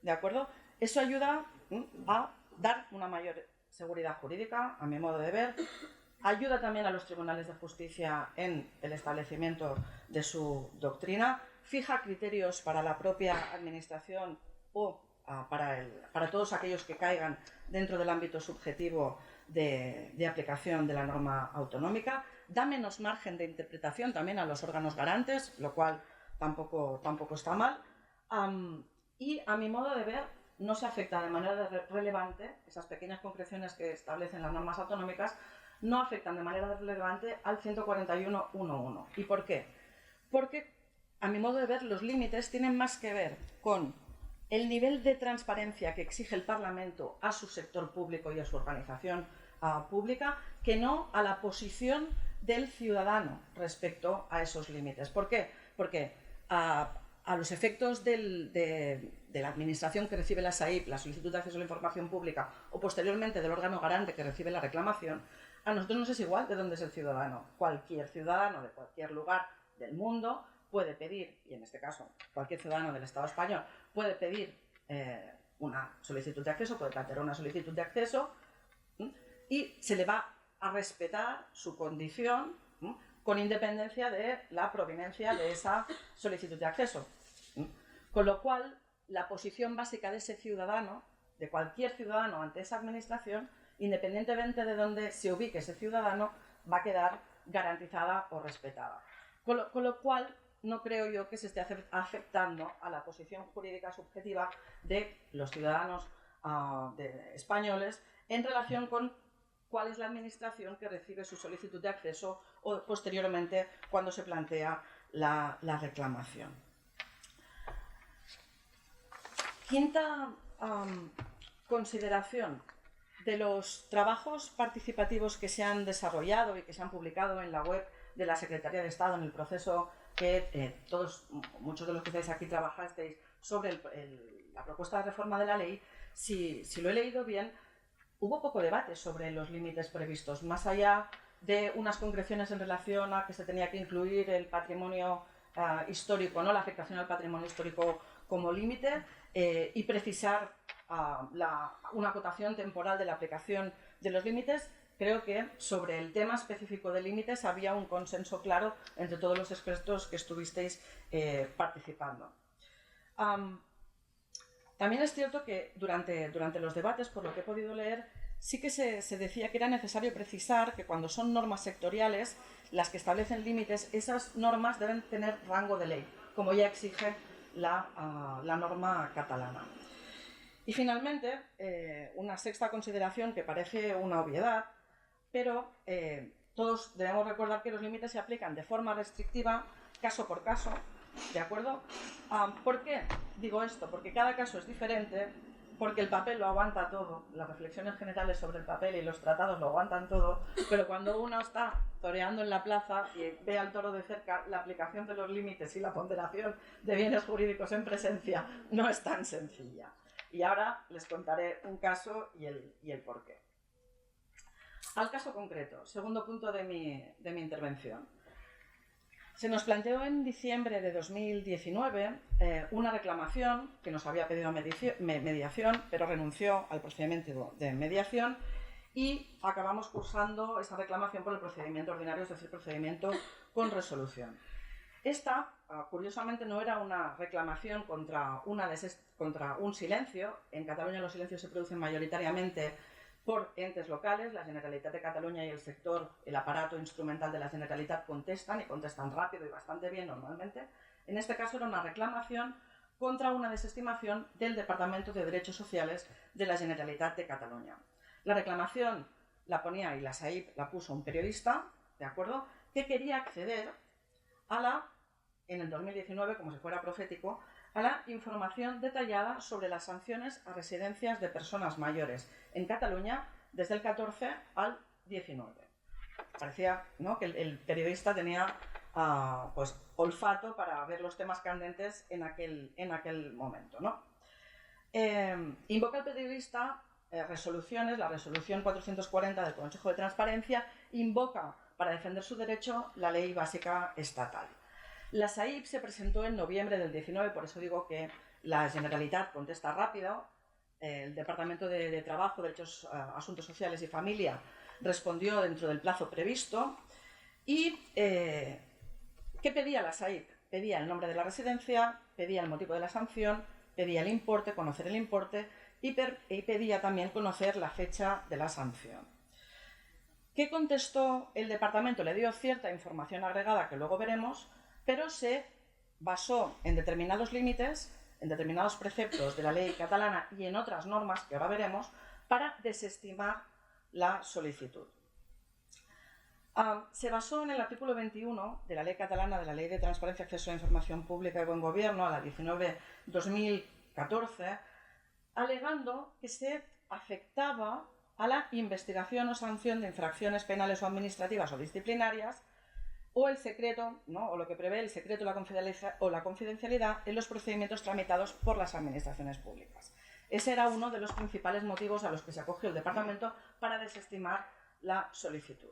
¿de acuerdo? Eso ayuda a dar una mayor seguridad jurídica, a mi modo de ver. Ayuda también a los tribunales de justicia en el establecimiento de su doctrina, fija criterios para la propia administración o para todos aquellos que caigan dentro del ámbito subjetivo de aplicación de la norma autonómica, da menos margen de interpretación también a los órganos garantes, lo cual tampoco está mal, y a mi modo de ver no se afecta de manera relevante, esas pequeñas concreciones que establecen las normas autonómicas, no afectan de manera relevante al 141.1.1. ¿Y por qué? Porque, a mi modo de ver, los límites tienen más que ver con el nivel de transparencia que exige el Parlamento a su sector público y a su organización pública, que no a la posición del ciudadano respecto a esos límites. ¿Por qué? Porque a los efectos de la administración que recibe la SAIP, la solicitud de acceso a la información pública, o posteriormente del órgano garante que recibe la reclamación, a nosotros nos es igual de dónde es el ciudadano. Cualquier ciudadano de cualquier lugar del mundo puede pedir, y en este caso cualquier ciudadano del Estado español puede pedir una solicitud de acceso, puede plantear una solicitud de acceso y se le va a respetar su condición con independencia de la proveniencia de esa solicitud de acceso. Con lo cual, la posición básica de ese ciudadano, de cualquier ciudadano ante esa administración, independientemente de dónde se ubique ese ciudadano, va a quedar garantizada o respetada. Con lo cual, no creo yo que se esté afectando a la posición jurídica subjetiva de los ciudadanos españoles en relación con cuál es la administración que recibe su solicitud de acceso o posteriormente cuando se plantea la reclamación. Quinta consideración. De los trabajos participativos que se han desarrollado y que se han publicado en la web de la Secretaría de Estado en el proceso que muchos de los que estáis aquí trabajasteis sobre la propuesta de reforma de la ley, si lo he leído bien, hubo poco debate sobre los límites previstos, más allá de unas concreciones en relación a que se tenía que incluir el patrimonio histórico, ¿no? La afectación al patrimonio histórico como límite y precisar una acotación temporal de la aplicación de los límites. Creo que sobre el tema específico de límites había un consenso claro entre todos los expertos que estuvisteis participando. También es cierto que durante los debates, por lo que he podido leer, sí que se decía que era necesario precisar que cuando son normas sectoriales, las que establecen límites, esas normas deben tener rango de ley, como ya exige la norma catalana. Y finalmente, una sexta consideración que parece una obviedad, pero todos debemos recordar que los límites se aplican de forma restrictiva, caso por caso, ¿de acuerdo? ¿Por qué digo esto? Porque cada caso es diferente, porque el papel lo aguanta todo, las reflexiones generales sobre el papel y los tratados lo aguantan todo, pero cuando uno está toreando en la plaza y ve al toro de cerca, la aplicación de los límites y la ponderación de bienes jurídicos en presencia no es tan sencilla. Y ahora les contaré un caso y el porqué. Al caso concreto, segundo punto de mi intervención. Se nos planteó en diciembre de 2019 una reclamación que nos había pedido mediación, pero renunció al procedimiento de mediación y acabamos cursando esa reclamación por el procedimiento ordinario, es decir, procedimiento con resolución. Esta curiosamente, no era una reclamación contra un silencio. En Cataluña los silencios se producen mayoritariamente por entes locales. La Generalitat de Cataluña y el aparato instrumental de la Generalitat contestan, y contestan rápido y bastante bien normalmente. En este caso era una reclamación contra una desestimación del Departamento de Derechos Sociales de la Generalitat de Cataluña. La reclamación la ponía, y la SAIP la puso un periodista, ¿de acuerdo?, que quería acceder en el 2019, como si fuera profético, a la información detallada sobre las sanciones a residencias de personas mayores en Cataluña desde el 14 al 19. Parecía, ¿no?, que el periodista tenía olfato para ver los temas candentes en aquel momento, ¿no? Invoca el periodista resoluciones, la resolución 440 del Consejo de Transparencia, invoca para defender su derecho la ley básica estatal. La SAIP se presentó en noviembre del 19, por eso digo que la Generalitat contesta rápido. El Departamento de Trabajo, Derechos, Asuntos Sociales y Familia respondió dentro del plazo previsto. ¿Y qué pedía la SAIP? Pedía el nombre de la residencia, pedía el motivo de la sanción, pedía el importe, conocer el importe, y pedía también conocer la fecha de la sanción. ¿Qué contestó el departamento? Le dio cierta información agregada que luego veremos, pero se basó en determinados límites, en determinados preceptos de la ley catalana y en otras normas que ahora veremos, para desestimar la solicitud. Se basó en el artículo 21 de la ley catalana, de la Ley de Transparencia, Acceso a Información Pública y Buen Gobierno, a la 19/2014, alegando que se afectaba a la investigación o sanción de infracciones penales o administrativas o disciplinarias, o el secreto, ¿no?, o lo que prevé el secreto o la confidencialidad en los procedimientos tramitados por las administraciones públicas. Ese era uno de los principales motivos a los que se acogió el departamento para desestimar la solicitud.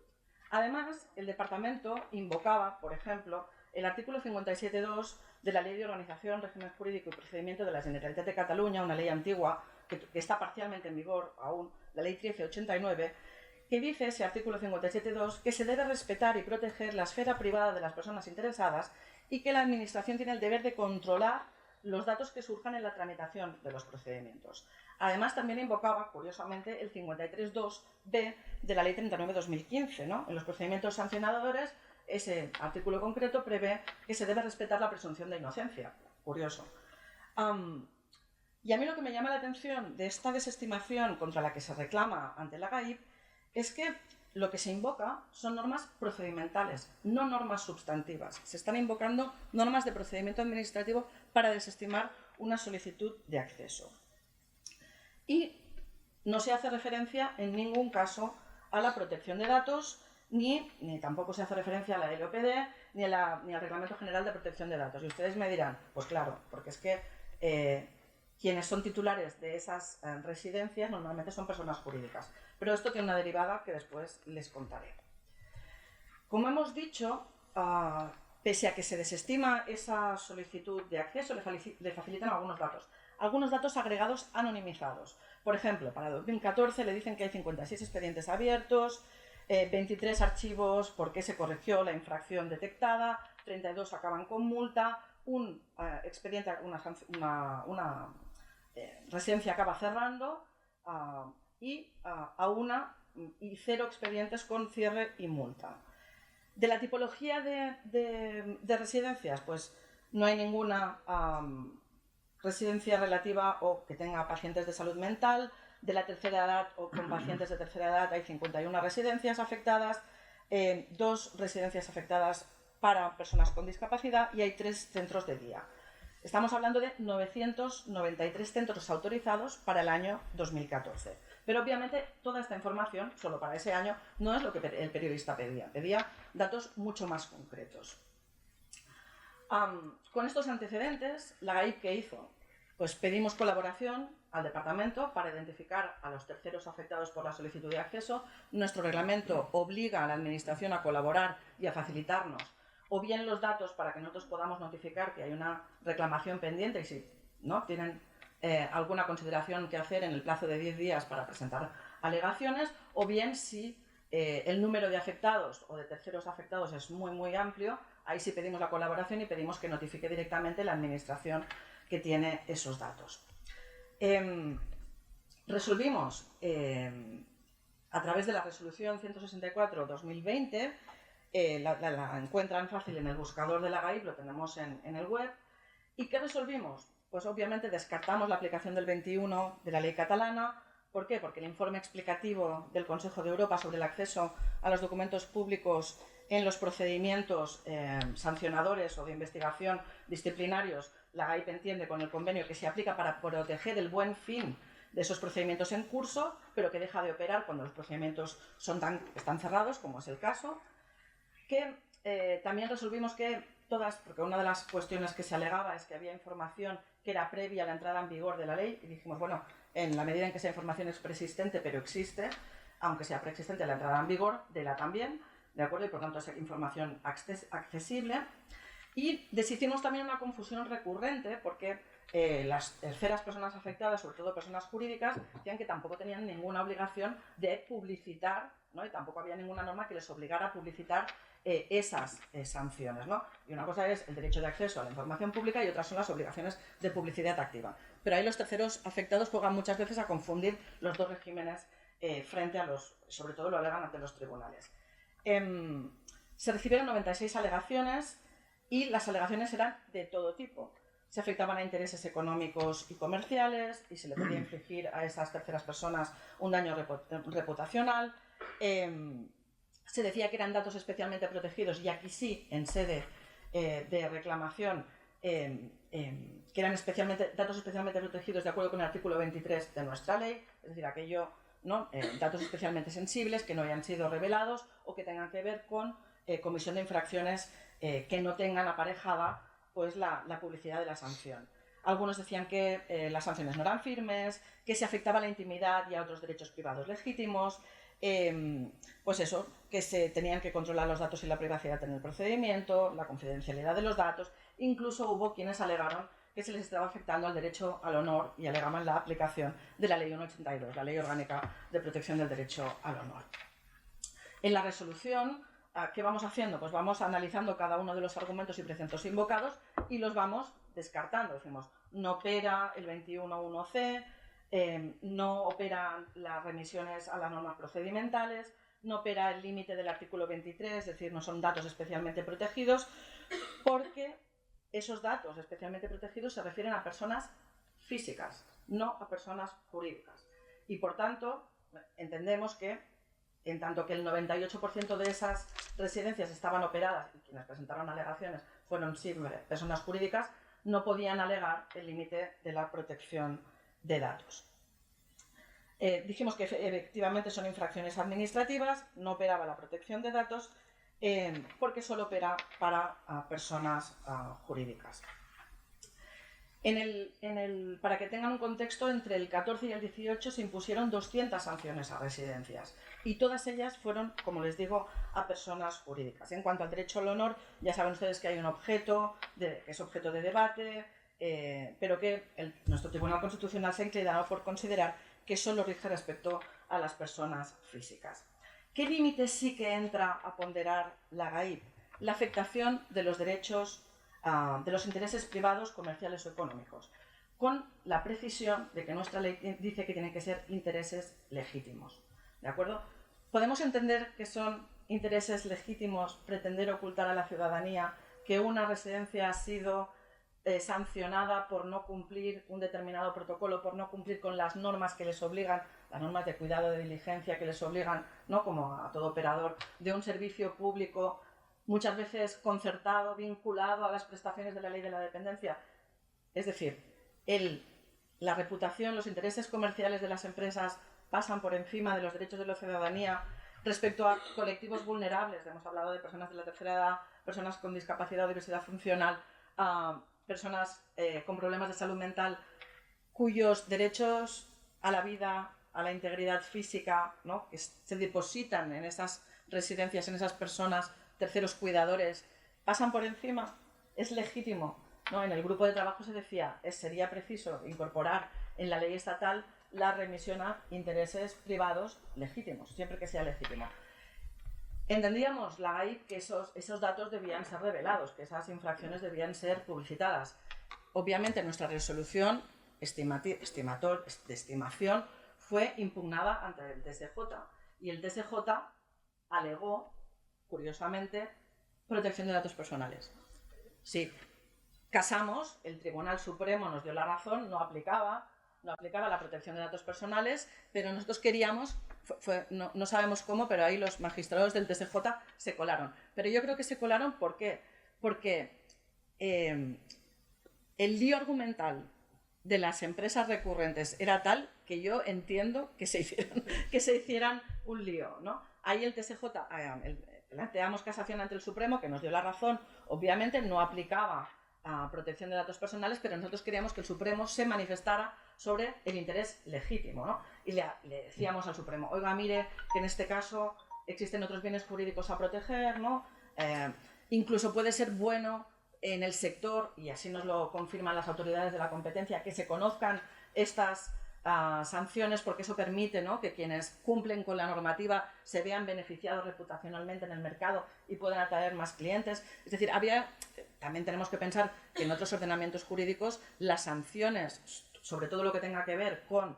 Además, el departamento invocaba, por ejemplo, el artículo 57.2 de la Ley de Organización, Régimen Jurídico y Procedimiento de la Generalitat de Cataluña, una ley antigua que está parcialmente en vigor aún, la Ley 1389, que dice, ese artículo 57.2, que se debe respetar y proteger la esfera privada de las personas interesadas y que la Administración tiene el deber de controlar los datos que surjan en la tramitación de los procedimientos. Además, también invocaba, curiosamente, el 53.2b de la Ley 39/2015, ¿no? En los procedimientos sancionadores, ese artículo concreto prevé que se debe respetar la presunción de inocencia. Curioso. Y a mí lo que me llama la atención de esta desestimación contra la que se reclama ante la GAIP es que lo que se invoca son normas procedimentales, no normas sustantivas. Se están invocando normas de procedimiento administrativo para desestimar una solicitud de acceso. Y no se hace referencia en ningún caso a la protección de datos, ni tampoco se hace referencia a la LOPD, ni al Reglamento General de Protección de Datos. Y ustedes me dirán, pues claro, porque es que quienes son titulares de esas residencias normalmente son personas jurídicas. Pero esto tiene una derivada que después les contaré. Como hemos dicho, pese a que se desestima esa solicitud de acceso, le facilitan algunos datos agregados anonimizados. Por ejemplo, para 2014 le dicen que hay 56 expedientes abiertos, 23 archivos porque se corrigió la infracción detectada, 32 acaban con multa, un expediente, una residencia acaba cerrando y 0 expedientes con cierre y multa. De la tipología de residencias, pues no hay ninguna residencia relativa o que tenga pacientes de salud mental. De la tercera edad o con pacientes de tercera edad hay 51 residencias afectadas, 2 residencias afectadas para personas con discapacidad y hay 3 centros de día. Estamos hablando de 993 centros autorizados para el año 2014. Pero obviamente toda esta información, solo para ese año, no es lo que el periodista pedía. Pedía datos mucho más concretos. Con estos antecedentes, la GAIP, ¿qué hizo? Pues pedimos colaboración al departamento para identificar a los terceros afectados por la solicitud de acceso. Nuestro reglamento obliga a la administración a colaborar y a facilitarnos o bien los datos para que nosotros podamos notificar que hay una reclamación pendiente y si no tienen alguna consideración que hacer en el plazo de 10 días para presentar alegaciones, o bien si el número de afectados o de terceros afectados es muy amplio, ahí sí pedimos la colaboración y pedimos que notifique directamente la administración que tiene esos datos. Resolvimos, a través de la resolución 164/2020, la encuentran fácil en el buscador de la GAIP, lo tenemos en el web. ¿Y qué resolvimos? Pues obviamente descartamos la aplicación del 21 de la ley catalana. ¿Por qué? Porque el informe explicativo del Consejo de Europa sobre el acceso a los documentos públicos en los procedimientos sancionadores o de investigación disciplinarios, la GAIP entiende con el convenio que se aplica para proteger el buen fin de esos procedimientos en curso, pero que deja de operar cuando los procedimientos están cerrados, como es el caso. Que también resolvimos que porque una de las cuestiones que se alegaba es que había información que era previa a la entrada en vigor de la ley, y dijimos, bueno, en la medida en que esa información es preexistente, pero existe, aunque sea preexistente la entrada en vigor de la también, ¿de acuerdo? Y por tanto es información accesible. Y deshicimos también una confusión recurrente, porque las terceras personas afectadas, sobre todo personas jurídicas, decían que tampoco tenían ninguna obligación de publicitar, ¿no? Y tampoco había ninguna norma que les obligara a publicitar esas sanciones, ¿no? Y una cosa es el derecho de acceso a la información pública y otras son las obligaciones de publicidad activa. Pero ahí los terceros afectados juegan muchas veces a confundir los dos regímenes frente a sobre todo lo alegan ante los tribunales. Se recibieron 96 alegaciones y las alegaciones eran de todo tipo. Se afectaban a intereses económicos y comerciales y se le podía infligir a esas terceras personas un daño reputacional. Se decía que eran datos especialmente protegidos, y aquí sí, en sede de reclamación, que eran datos especialmente protegidos de acuerdo con el artículo 23 de nuestra ley, es decir, aquello, ¿no? Datos especialmente sensibles que no hayan sido revelados o que tengan que ver con comisión de infracciones que no tengan aparejada pues, la publicidad de la sanción. Algunos decían que las sanciones no eran firmes, que se afectaba a la intimidad y a otros derechos privados legítimos, pues eso, que se tenían que controlar los datos y la privacidad en el procedimiento, la confidencialidad de los datos. Incluso hubo quienes alegaron que se les estaba afectando al derecho al honor y alegaban la aplicación de la Ley 182, la Ley Orgánica de Protección del Derecho al Honor. En la resolución, ¿qué vamos haciendo? Pues vamos analizando cada uno de los argumentos y preceptos invocados y los vamos descartando. Decimos, no opera el 21.1c, no operan las remisiones a las normas procedimentales, no opera el límite del artículo 23, es decir, no son datos especialmente protegidos, porque esos datos especialmente protegidos se refieren a personas físicas, no a personas jurídicas. Y por tanto, entendemos que, en tanto que el 98% de esas residencias estaban operadas y quienes presentaron alegaciones fueron siempre personas jurídicas, no podían alegar el límite de la protección de datos. Dijimos que efectivamente son infracciones administrativas, no operaba la protección de datos porque solo opera para personas jurídicas. Para que tengan un contexto, entre el 14 y el 18 se impusieron 200 sanciones a residencias y todas ellas fueron, como les digo, a personas jurídicas. En cuanto al derecho al honor, ya saben ustedes que hay un objeto, que es objeto de debate, pero que nuestro Tribunal Constitucional se ha inclinado por considerar que solo rige respecto a las personas físicas. ¿Qué límite sí que entra a ponderar la GAIP? La afectación de los derechos, de los intereses privados, comerciales o económicos, con la precisión de que nuestra ley dice que tienen que ser intereses legítimos. ¿De acuerdo? Podemos entender que son intereses legítimos pretender ocultar a la ciudadanía que una residencia ha sido sancionada por no cumplir un determinado protocolo, por no cumplir con las normas que les obligan, las normas de cuidado, de diligencia que les obligan, ¿no? Como a todo operador de un servicio público, muchas veces concertado, vinculado a las prestaciones de la ley de la dependencia. Es decir, la reputación, los intereses comerciales de las empresas pasan por encima de los derechos de la ciudadanía respecto a colectivos vulnerables. Hemos hablado de personas de la tercera edad, personas con discapacidad o diversidad funcional, personas con problemas de salud mental, cuyos derechos a la vida, a la integridad física, ¿no? Que se depositan en esas residencias, en esas personas, terceros cuidadores, pasan por encima. Es legítimo, ¿no? En el grupo de trabajo se decía, sería preciso incorporar en la ley estatal la remisión a intereses privados legítimos, siempre que sea legítimo. Entendíamos la AIP que esos datos debían ser revelados, que esas infracciones debían ser publicitadas. Obviamente nuestra resolución de estimación fue impugnada ante el TSJ y el TSJ alegó, curiosamente, protección de datos personales. Sí, casamos, el Tribunal Supremo nos dio la razón, no aplicaba la protección de datos personales, pero nosotros queríamos, no sabemos cómo, pero ahí los magistrados del TSJ se colaron. Pero yo creo que se colaron, ¿por qué? Porque el lío argumental de las empresas recurrentes era tal que yo entiendo que se hicieran un lío, ¿no? Ahí el TSJ, planteamos casación ante el Supremo, que nos dio la razón, obviamente no aplicaba a protección de datos personales, pero nosotros queríamos que el Supremo se manifestara sobre el interés legítimo, ¿no? Y le decíamos al Supremo, oiga, mire, que en este caso existen otros bienes jurídicos a proteger, ¿no? Incluso puede ser bueno en el sector, y así nos lo confirman las autoridades de la competencia, que se conozcan estas sanciones, porque eso permite, ¿no?, que quienes cumplen con la normativa se vean beneficiados reputacionalmente en el mercado y puedan atraer más clientes. Es decir, también tenemos que pensar que en otros ordenamientos jurídicos las sanciones, sobre todo lo que tenga que ver con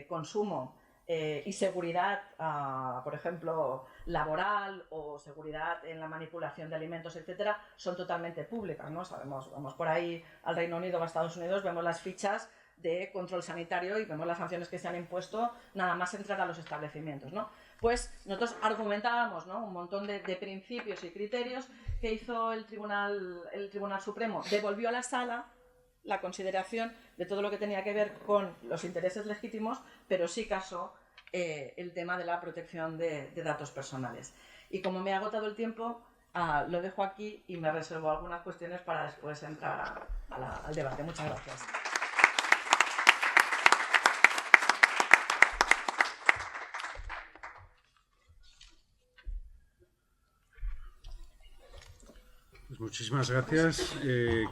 consumo y seguridad, por ejemplo, laboral o seguridad en la manipulación de alimentos, etcétera, son totalmente públicas, ¿no? Sabemos, vamos por ahí al Reino Unido o a Estados Unidos, vemos las fichas de control sanitario y vemos las sanciones que se han impuesto nada más entrar a los establecimientos, ¿no? Pues nosotros argumentábamos, ¿no?, un montón de principios y criterios que hizo el Tribunal Supremo. Devolvió a la Sala la consideración de todo lo que tenía que ver con los intereses legítimos, pero sí casó el tema de la protección de datos personales. Y como me ha agotado el tiempo, lo dejo aquí y me reservo algunas cuestiones para después entrar al debate. Muchas gracias. Pues muchísimas gracias,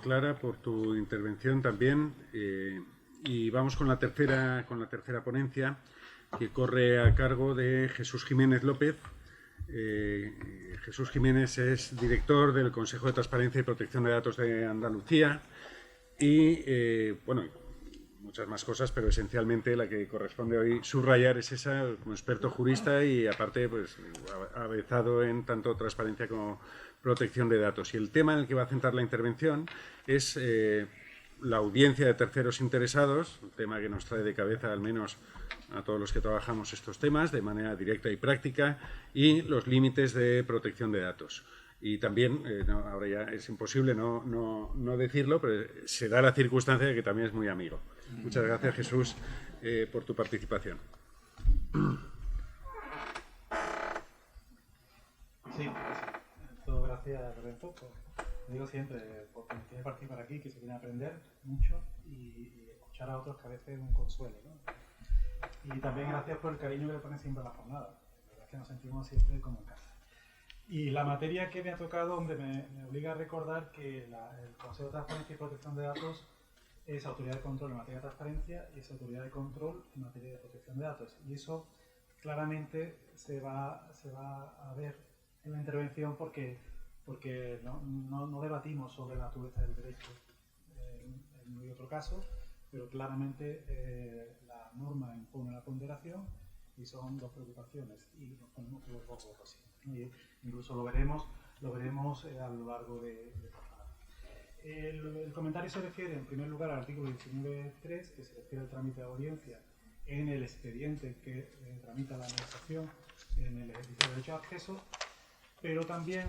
Clara, por tu intervención también. Y vamos con la tercera ponencia, que corre a cargo de Jesús Jiménez López. Jesús Jiménez es director del Consejo de Transparencia y Protección de Datos de Andalucía y, bueno, muchas más cosas, pero esencialmente la que corresponde hoy subrayar es esa, como experto jurista y aparte pues avezado en tanto transparencia como protección de datos. Y el tema en el que va a centrar la intervención es la audiencia de terceros interesados, un tema que nos trae de cabeza al menos a todos los que trabajamos estos temas de manera directa y práctica, y los límites de protección de datos. Y también, ahora ya es imposible no decirlo, pero se da la circunstancia de que también es muy amigo. Muchas gracias, Jesús, por tu participación. Sí, todo gracias, Lorenzo. Digo siempre, porque me tiene que participar aquí, que se viene a aprender mucho y escuchar a otros que a veces es un consuelo, ¿no? Y también gracias por el cariño que le ponen siempre a la jornada. La verdad es que nos sentimos siempre como en casa. Y la materia que me ha tocado, hombre, me obliga a recordar que el Consejo de Transparencia y Protección de Datos es autoridad de control en materia de transparencia y es autoridad de control en materia de protección de datos. Y eso claramente se va a ver en la intervención porque no debatimos sobre la naturaleza del derecho en muy otro caso, pero claramente la norma impone la ponderación y son dos preocupaciones y nos ponemos los focos así. Y incluso lo veremos a lo largo de esta jornada. El comentario se refiere en primer lugar al artículo 19.3, que se refiere al trámite de audiencia en el expediente que tramita la administración en el ejercicio del derecho de acceso, pero también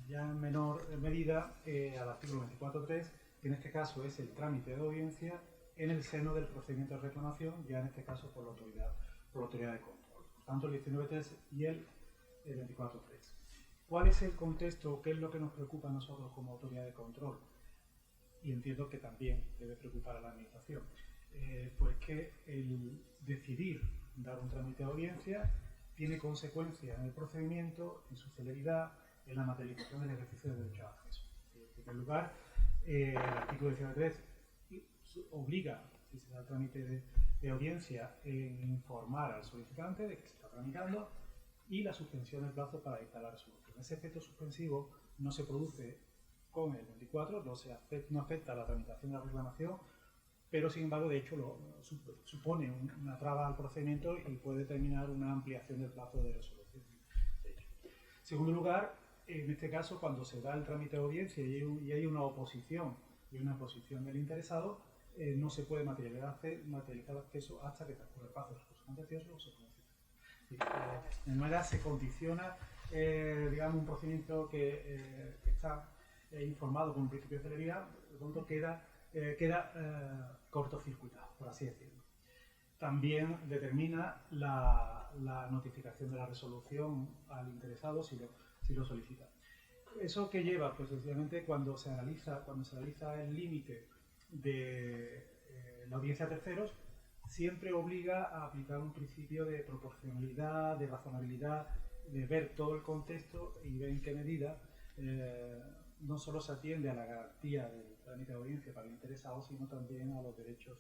ya en menor medida al artículo 24.3, que en este caso es el trámite de audiencia en el seno del procedimiento de reclamación, ya en este caso por la autoridad de control. Por tanto, el 19.3 y el 24.3. ¿Cuál es el contexto? ¿Qué es lo que nos preocupa a nosotros como autoridad de control? Y entiendo que también debe preocupar a la administración. Pues que el decidir dar un trámite de audiencia tiene consecuencias en el procedimiento, en su celeridad, en la materialización del ejercicio del derecho de acceso. En primer lugar, el artículo 19.3 obliga, si se da el trámite de audiencia, en informar al solicitante de que se está tramitando y la suspensión del plazo para dictar la resolución. Ese efecto suspensivo no se produce con el 24, no afecta a la tramitación de la reclamación, pero sin embargo, de hecho, supone una traba al procedimiento y puede determinar una ampliación del plazo de resolución. De hecho. En segundo lugar, en este caso, cuando se da el trámite de audiencia y hay una oposición del interesado, no se puede materializar el acceso hasta que transcurra el plazo de recurso contencioso o se produce. De manera se condiciona, digamos, un procedimiento que está informado con un principio de celeridad, por lo tanto queda cortocircuitado, por así decirlo. También determina la notificación de la resolución al interesado si lo solicita. ¿Eso qué lleva? Pues sencillamente cuando se analiza el límite de la audiencia a terceros, siempre obliga a aplicar un principio de proporcionalidad, de razonabilidad, de ver todo el contexto y ver en qué medida no solo se atiende a la garantía del trámite de audiencia para el interesado, sino también a los derechos,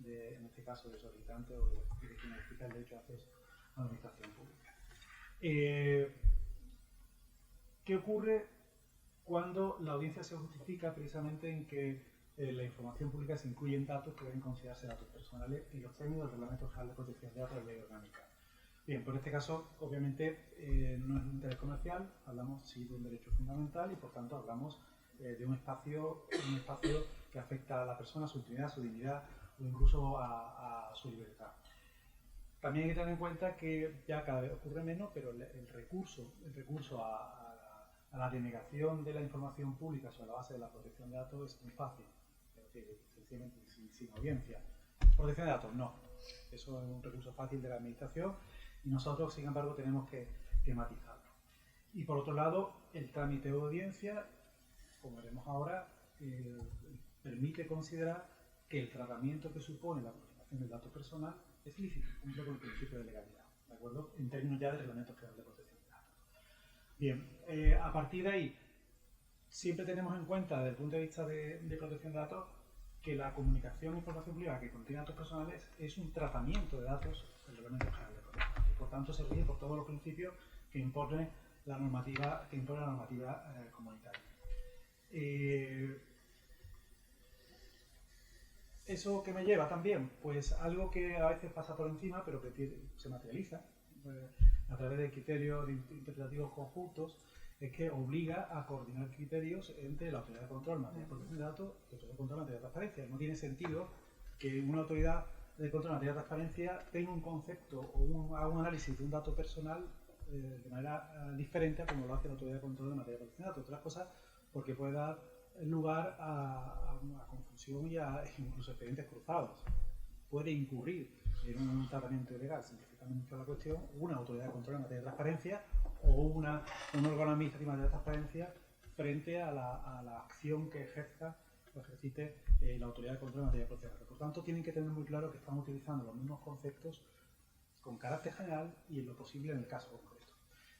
en este caso, del solicitante o de quien explica el derecho de acceso a la administración pública. ¿Qué ocurre cuando la audiencia se justifica precisamente en que la información pública se incluyen datos que deben considerarse datos personales en los términos del Reglamento General de Protección de Datos de la Ley Orgánica? Bien, pues en este caso, obviamente, no es un interés comercial, hablamos sí de un derecho fundamental y, por tanto, hablamos de un espacio que afecta a la persona, a su intimidad, a su dignidad o incluso a su libertad. También hay que tener en cuenta que ya cada vez ocurre menos, pero el recurso a la denegación de la información pública sobre la base de la protección de datos es muy fácil, es decir, sencillamente sin audiencia. Protección de datos, no. Eso es un recurso fácil de la administración y nosotros, sin embargo, tenemos que matizarlo. Y por otro lado, el trámite de audiencia, como veremos ahora, permite considerar que el tratamiento que supone la confirmación del dato personal es lícito, cumple con el principio de legalidad, ¿de acuerdo? En términos ya del Reglamento General de Protección de Datos. Bien, a partir de ahí, siempre tenemos en cuenta, desde el punto de vista de protección de datos, que la comunicación de información privada que contiene datos personales es un tratamiento de datos del Reglamento General de Protección de Datos. Por tanto, se rige por todos los principios que impone la normativa comunitaria. ¿Eso qué me lleva también? Pues algo que a veces pasa por encima, pero que se materializa a través de criterios interpretativos conjuntos, es que obliga a coordinar criterios entre la autoridad de control en materia de protección de datos y la autoridad de control en materia de transparencia. No tiene sentido que una autoridad de control en materia de transparencia tenga un concepto o haga un análisis de un dato personal de manera diferente a como lo hace la autoridad de control en materia de protección de datos. Otras cosas porque puede dar lugar a confusión y a incluso expedientes cruzados. Puede incurrir en un tratamiento ilegal, simplificando mucho la cuestión, una autoridad de control en materia de transparencia o un órgano administrativo en materia de transparencia frente a la acción que ejerza o ejercite la autoridad de control en materia de protección de datos. Por tanto, tienen que tener muy claro que estamos utilizando los mismos conceptos con carácter general y en lo posible en el caso concreto.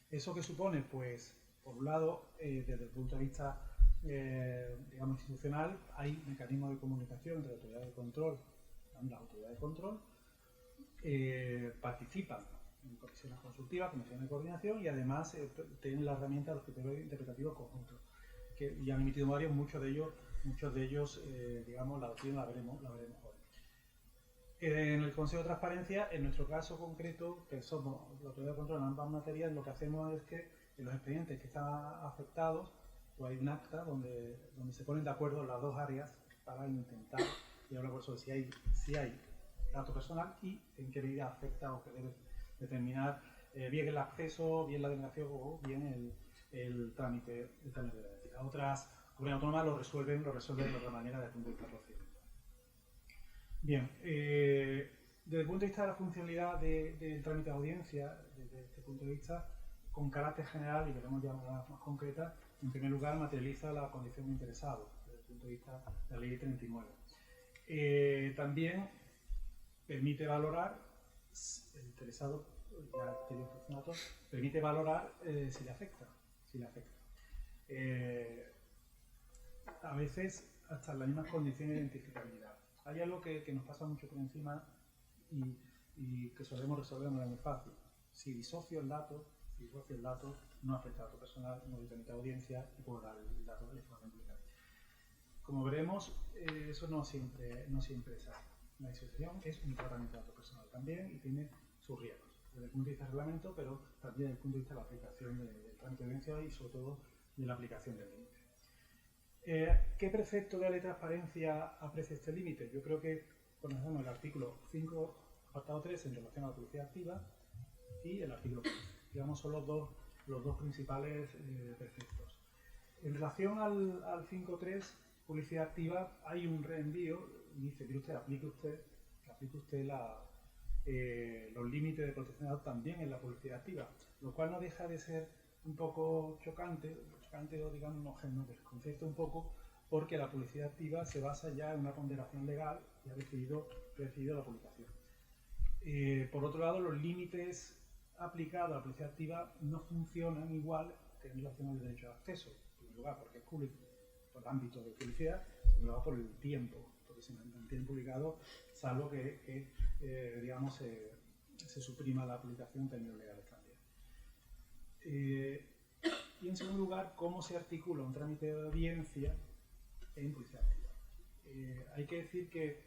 ¿Eso qué supone? Pues, por un lado, desde el punto de vista digamos, institucional, hay mecanismos de comunicación entre la autoridad de control y la autoridad de control, participan en comisiones consultivas, comisiones de coordinación y además tienen la herramienta de los criterios interpretativos conjuntos, que ya han emitido varios, muchos de ellos digamos, la doctrina la veremos hoy. En el Consejo de Transparencia, en nuestro caso concreto, que somos la autoridad de control en ambas materias, lo que hacemos es que en los expedientes que están afectados, pues hay un acta donde se ponen de acuerdo las dos áreas para intentar y hablar por eso si hay dato personal y en qué medida afecta o que debe determinar bien el acceso, bien la denegación o bien el trámite de la identidad. Otras comunidades autónomas lo resuelven de otra manera desde el punto de vista procedimental. Bien, desde el punto de vista de la funcionalidad del trámite de audiencia, desde este punto de vista, con carácter general y veremos ya una más concreta, en primer lugar materializa la condición de interesado, desde el punto de vista de la ley 39. También permite valorar, el interesado, ya tiene datos, permite valorar si le afecta. A veces hasta las mismas condiciones de identificabilidad. Hay algo que nos pasa mucho por encima y que solemos resolver de manera muy fácil. Si disocio el dato, digo si el dato no afecta a dato personal, no limita a audiencia y puedo dar el dato de información pública. Como veremos, eso no siempre es así. La disociación es un tratamiento de dato personal también y tiene sus riesgos, desde el punto de vista del reglamento, pero también desde el punto de vista de la aplicación del trámite de audiencia y sobre todo de la aplicación del límite. ¿Qué precepto de ley de transparencia aprecia este límite? Yo creo que conocemos el artículo 5, apartado 3, en relación a la publicidad activa, y el artículo 15. Digamos, son los dos principales preceptos. En relación al 5.3, publicidad activa, hay un reenvío, y dice que aplique usted los límites de protección de datos también en la publicidad activa, lo cual no deja de ser un poco chocante o digamos nos desconcierta un poco, porque la publicidad activa se basa ya en una ponderación legal y ha decidido la publicación. Por otro lado, los límites aplicados a la publicidad activa no funcionan igual que en relación al derecho de acceso, en primer lugar porque es público por el ámbito de publicidad, en segundo lugar por el tiempo, porque se mantiene publicado salvo que digamos se suprima la aplicación en términos legales también. Y en segundo lugar, cómo se articula un trámite de audiencia en publicidad activa. Hay que decir que,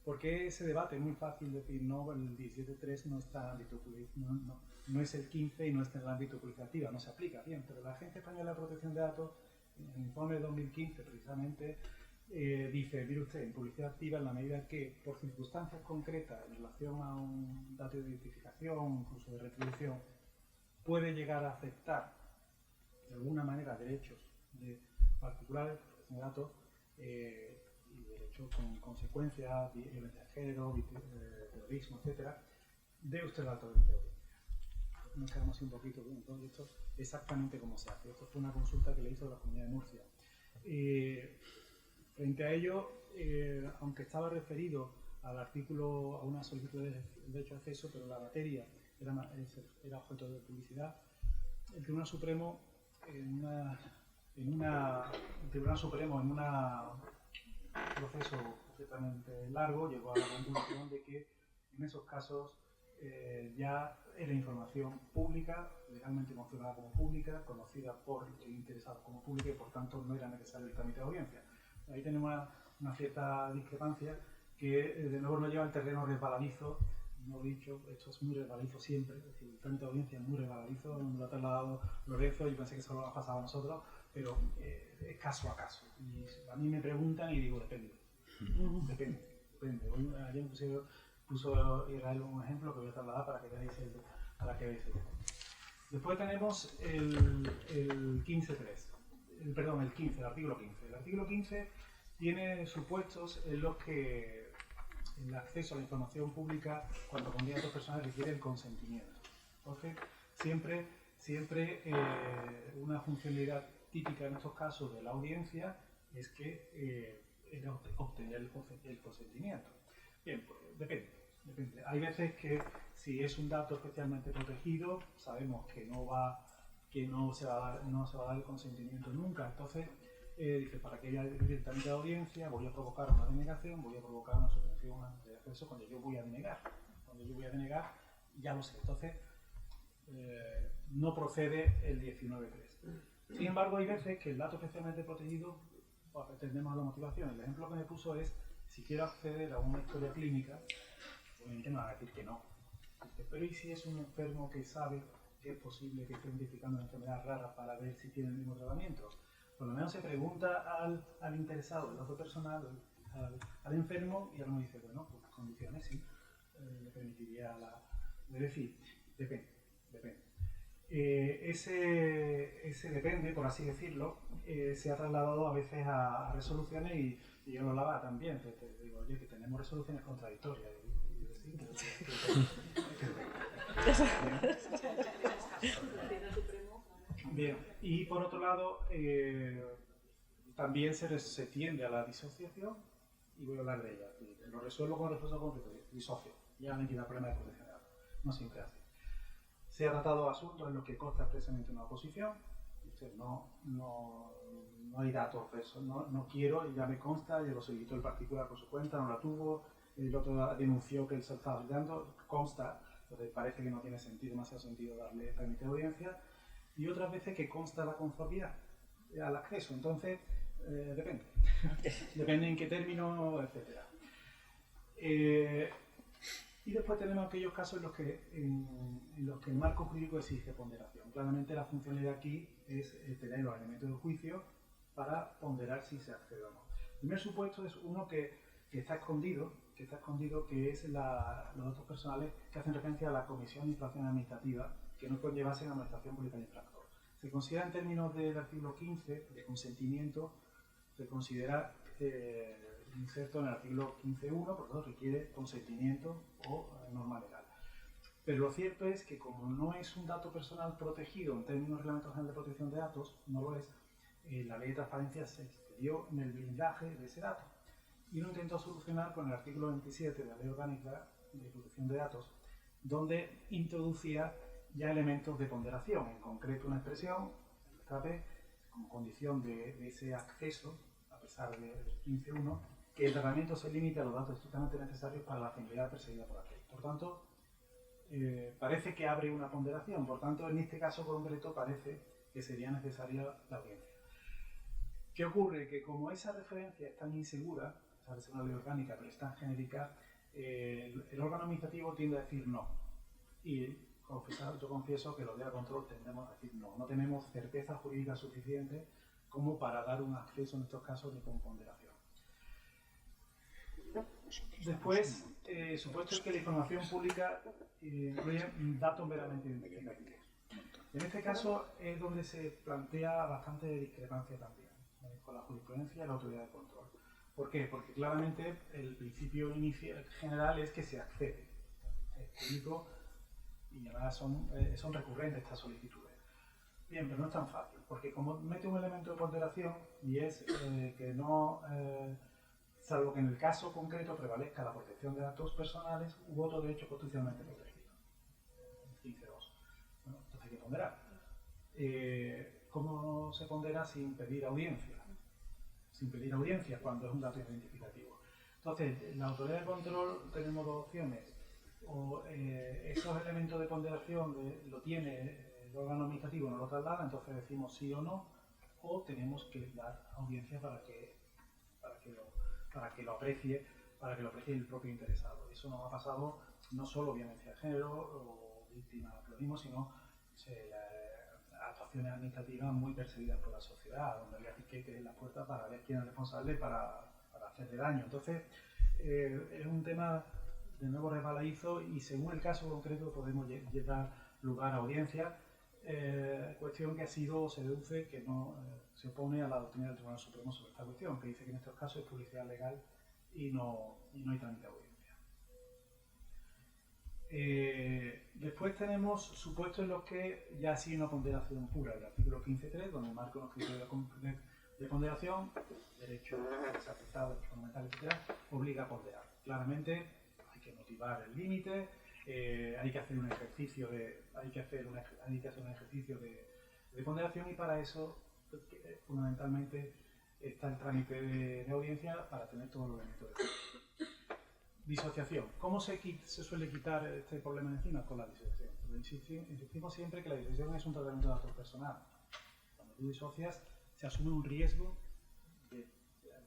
porque ese debate es muy fácil decir, no, el 17.3 no está en el ámbito no es el 15 y no está en el ámbito de publicidad activa, no se aplica bien, pero la Agencia Española de Protección de Datos, en el informe de 2015 precisamente, dice, mire usted, en publicidad activa, en la medida que por circunstancias concretas en relación a un dato de identificación, incluso de retribución, puede llegar a afectar de alguna manera derechos de particulares, protección de datos, y derechos con consecuencias, violencia de género, terrorismo, etcétera, debe usted el dato de audiencia. Nos quedamos un poquito con todo esto, exactamente cómo se hace. Esto fue una consulta que le hizo la Comunidad de Murcia. Frente a ello, aunque estaba referido al artículo, a una solicitud de derecho de acceso, pero la materia era objeto de publicidad, el Tribunal Supremo en un proceso completamente largo llegó a la conclusión de que en esos casos ya era información pública, legalmente considerada como pública, conocida por el interesado como pública y por tanto no era necesario el trámite de audiencia. Ahí tenemos una cierta discrepancia que de nuevo nos lleva al terreno resbaladizo. No he dicho, esto es muy resbaladizo siempre, es decir, el trámite de audiencia es muy resbaladizo, nos lo ha trasladado Lorenzo, yo pensé que solo nos pasaba a nosotros, pero es caso a caso. Y a mí me preguntan y digo, depende. Ayer puso Israel un ejemplo que voy a trasladar para que veáis el Después tenemos el 15.3, perdón, el 15, el artículo 15. El artículo 15 tiene supuestos en los que el acceso a la información pública cuando contiene datos personales requiere el consentimiento. Entonces, siempre una funcionalidad típica en estos casos de la audiencia es que obtener el consentimiento. Bien, pues depende. Hay veces que si es un dato especialmente protegido, sabemos que no se va a dar el consentimiento nunca. Entonces, dice, para que haya directamente de audiencia, voy a provocar una denegación, voy a provocar una suspensión de acceso cuando yo voy a denegar. Cuando yo voy a denegar, ya lo sé. Entonces, no procede el 19.3. Sin embargo, hay veces que el dato especialmente protegido, pues, atendemos a la motivación. El ejemplo que me puso es, si quiero acceder a una historia clínica, obviamente me van a decir que no. Dice, pero ¿y si es un enfermo que sabe que es posible que esté identificando una enfermedad rara para ver si tiene el mismo tratamiento? Por lo menos se pregunta al interesado, el dato personal, al enfermo, y él me dice, bueno, pues las condiciones sí, le permitiría es decir, depende. Ese depende, por así decirlo, se ha trasladado a veces a resoluciones y yo lo hablaba también, te digo, oye, que tenemos resoluciones contradictorias. Bien, y por otro lado, también se tiende a la disociación, y voy a hablar de ella. Lo resuelvo con respuesta concreta, disocio, ya me queda problema de protección de datos. No siempre así. Se ha tratado asuntos en los que consta expresamente una oposición, no hay datos, no quiero, y ya me consta, ya lo solicitó el particular por su cuenta, no la tuvo, el otro denunció que él se estaba olvidando, consta Entonces parece que no tiene demasiado sentido permitir audiencia, y otras veces que consta la conformidad al acceso. Entonces, depende. Depende en qué término, etc. Y después tenemos aquellos casos en los que el marco jurídico exige ponderación. Claramente la funcionalidad aquí es tener los elementos del juicio para ponderar si se accede o no. El primer supuesto es uno que está escondido, que es los datos personales que hacen referencia a la comisión de infracción administrativa que no conllevasen a administración pública del infractor. Se considera en términos del artículo 15 de consentimiento, se considera inserto en el artículo 15.1, por lo tanto requiere consentimiento o norma legal. Pero lo cierto es que como no es un dato personal protegido en términos del Reglamento General de Protección de Datos, no lo es, la ley de transparencia se excedió en el blindaje de ese dato y lo intentó solucionar con el artículo 27 de la Ley Orgánica de Protección de Datos, donde introducía ya elementos de ponderación, en concreto una expresión, el escape, como condición de ese acceso, a pesar del 15.1, que el tratamiento se limite a los datos estrictamente necesarios para la finalidad perseguida por la ley. Por tanto, parece que abre una ponderación, por tanto, en este caso concreto parece que sería necesaria la audiencia. ¿Qué ocurre? Que como esa referencia es tan insegura, a pesar de ser una ley orgánica, pero es tan genérica, el órgano administrativo tiende a decir no. Y yo confieso que los de control tendemos a decir no. No tenemos certeza jurídica suficiente como para dar un acceso en estos casos ni con ponderación. Después, supuesto es que la información pública incluye datos meramente identificativos. En este caso es donde se plantea bastante discrepancia también con la jurisprudencia y la autoridad de control. ¿Por qué? Porque claramente el principio general es que se accede. Es público y además son recurrentes estas solicitudes. Bien, pero no es tan fácil, porque como mete un elemento de ponderación y es que no, salvo que en el caso concreto prevalezca la protección de datos personales u otro derecho constitucionalmente protegido. 15.2. Bueno, entonces hay que ponderar. ¿Cómo se pondera sin pedir audiencia? Sin pedir audiencia cuando es un dato identificativo. Entonces, la autoridad de control tenemos dos opciones. O esos elementos de ponderación lo tiene el órgano administrativo, no lo traslada, entonces decimos sí o no, o tenemos que dar audiencia para que lo aprecie el propio interesado. Eso nos ha pasado no solo violencia de género o víctimas de terrorismo, sino actuaciones administrativas muy perseguidas por la sociedad, donde había piquetes en la puerta para ver quién es responsable para hacerle daño. Entonces, es un tema de nuevo resbaladizo y según el caso concreto podemos dar lugar a audiencia, cuestión que ha sido, se deduce que no se opone a la doctrina del Tribunal Supremo sobre esta cuestión, que dice que en estos casos es publicidad legal y no hay trámite de audiencia. Después tenemos supuestos en los que ya ha sido una ponderación pura, el artículo 15.3, donde marca unos criterios de ponderación, derecho desafectado, derecho fundamental, etc., obliga a ponderar. Claramente hay que motivar el límite, hay que hacer un ejercicio de ponderación y para eso fundamentalmente está el trámite de audiencia para tener todos los elementos de juicio. Disociación. ¿Cómo se suele quitar este problema de encima? Con la disociación. Insistimos siempre que la disociación es un tratamiento de datos personal. Cuando tú disocias, se asume un riesgo de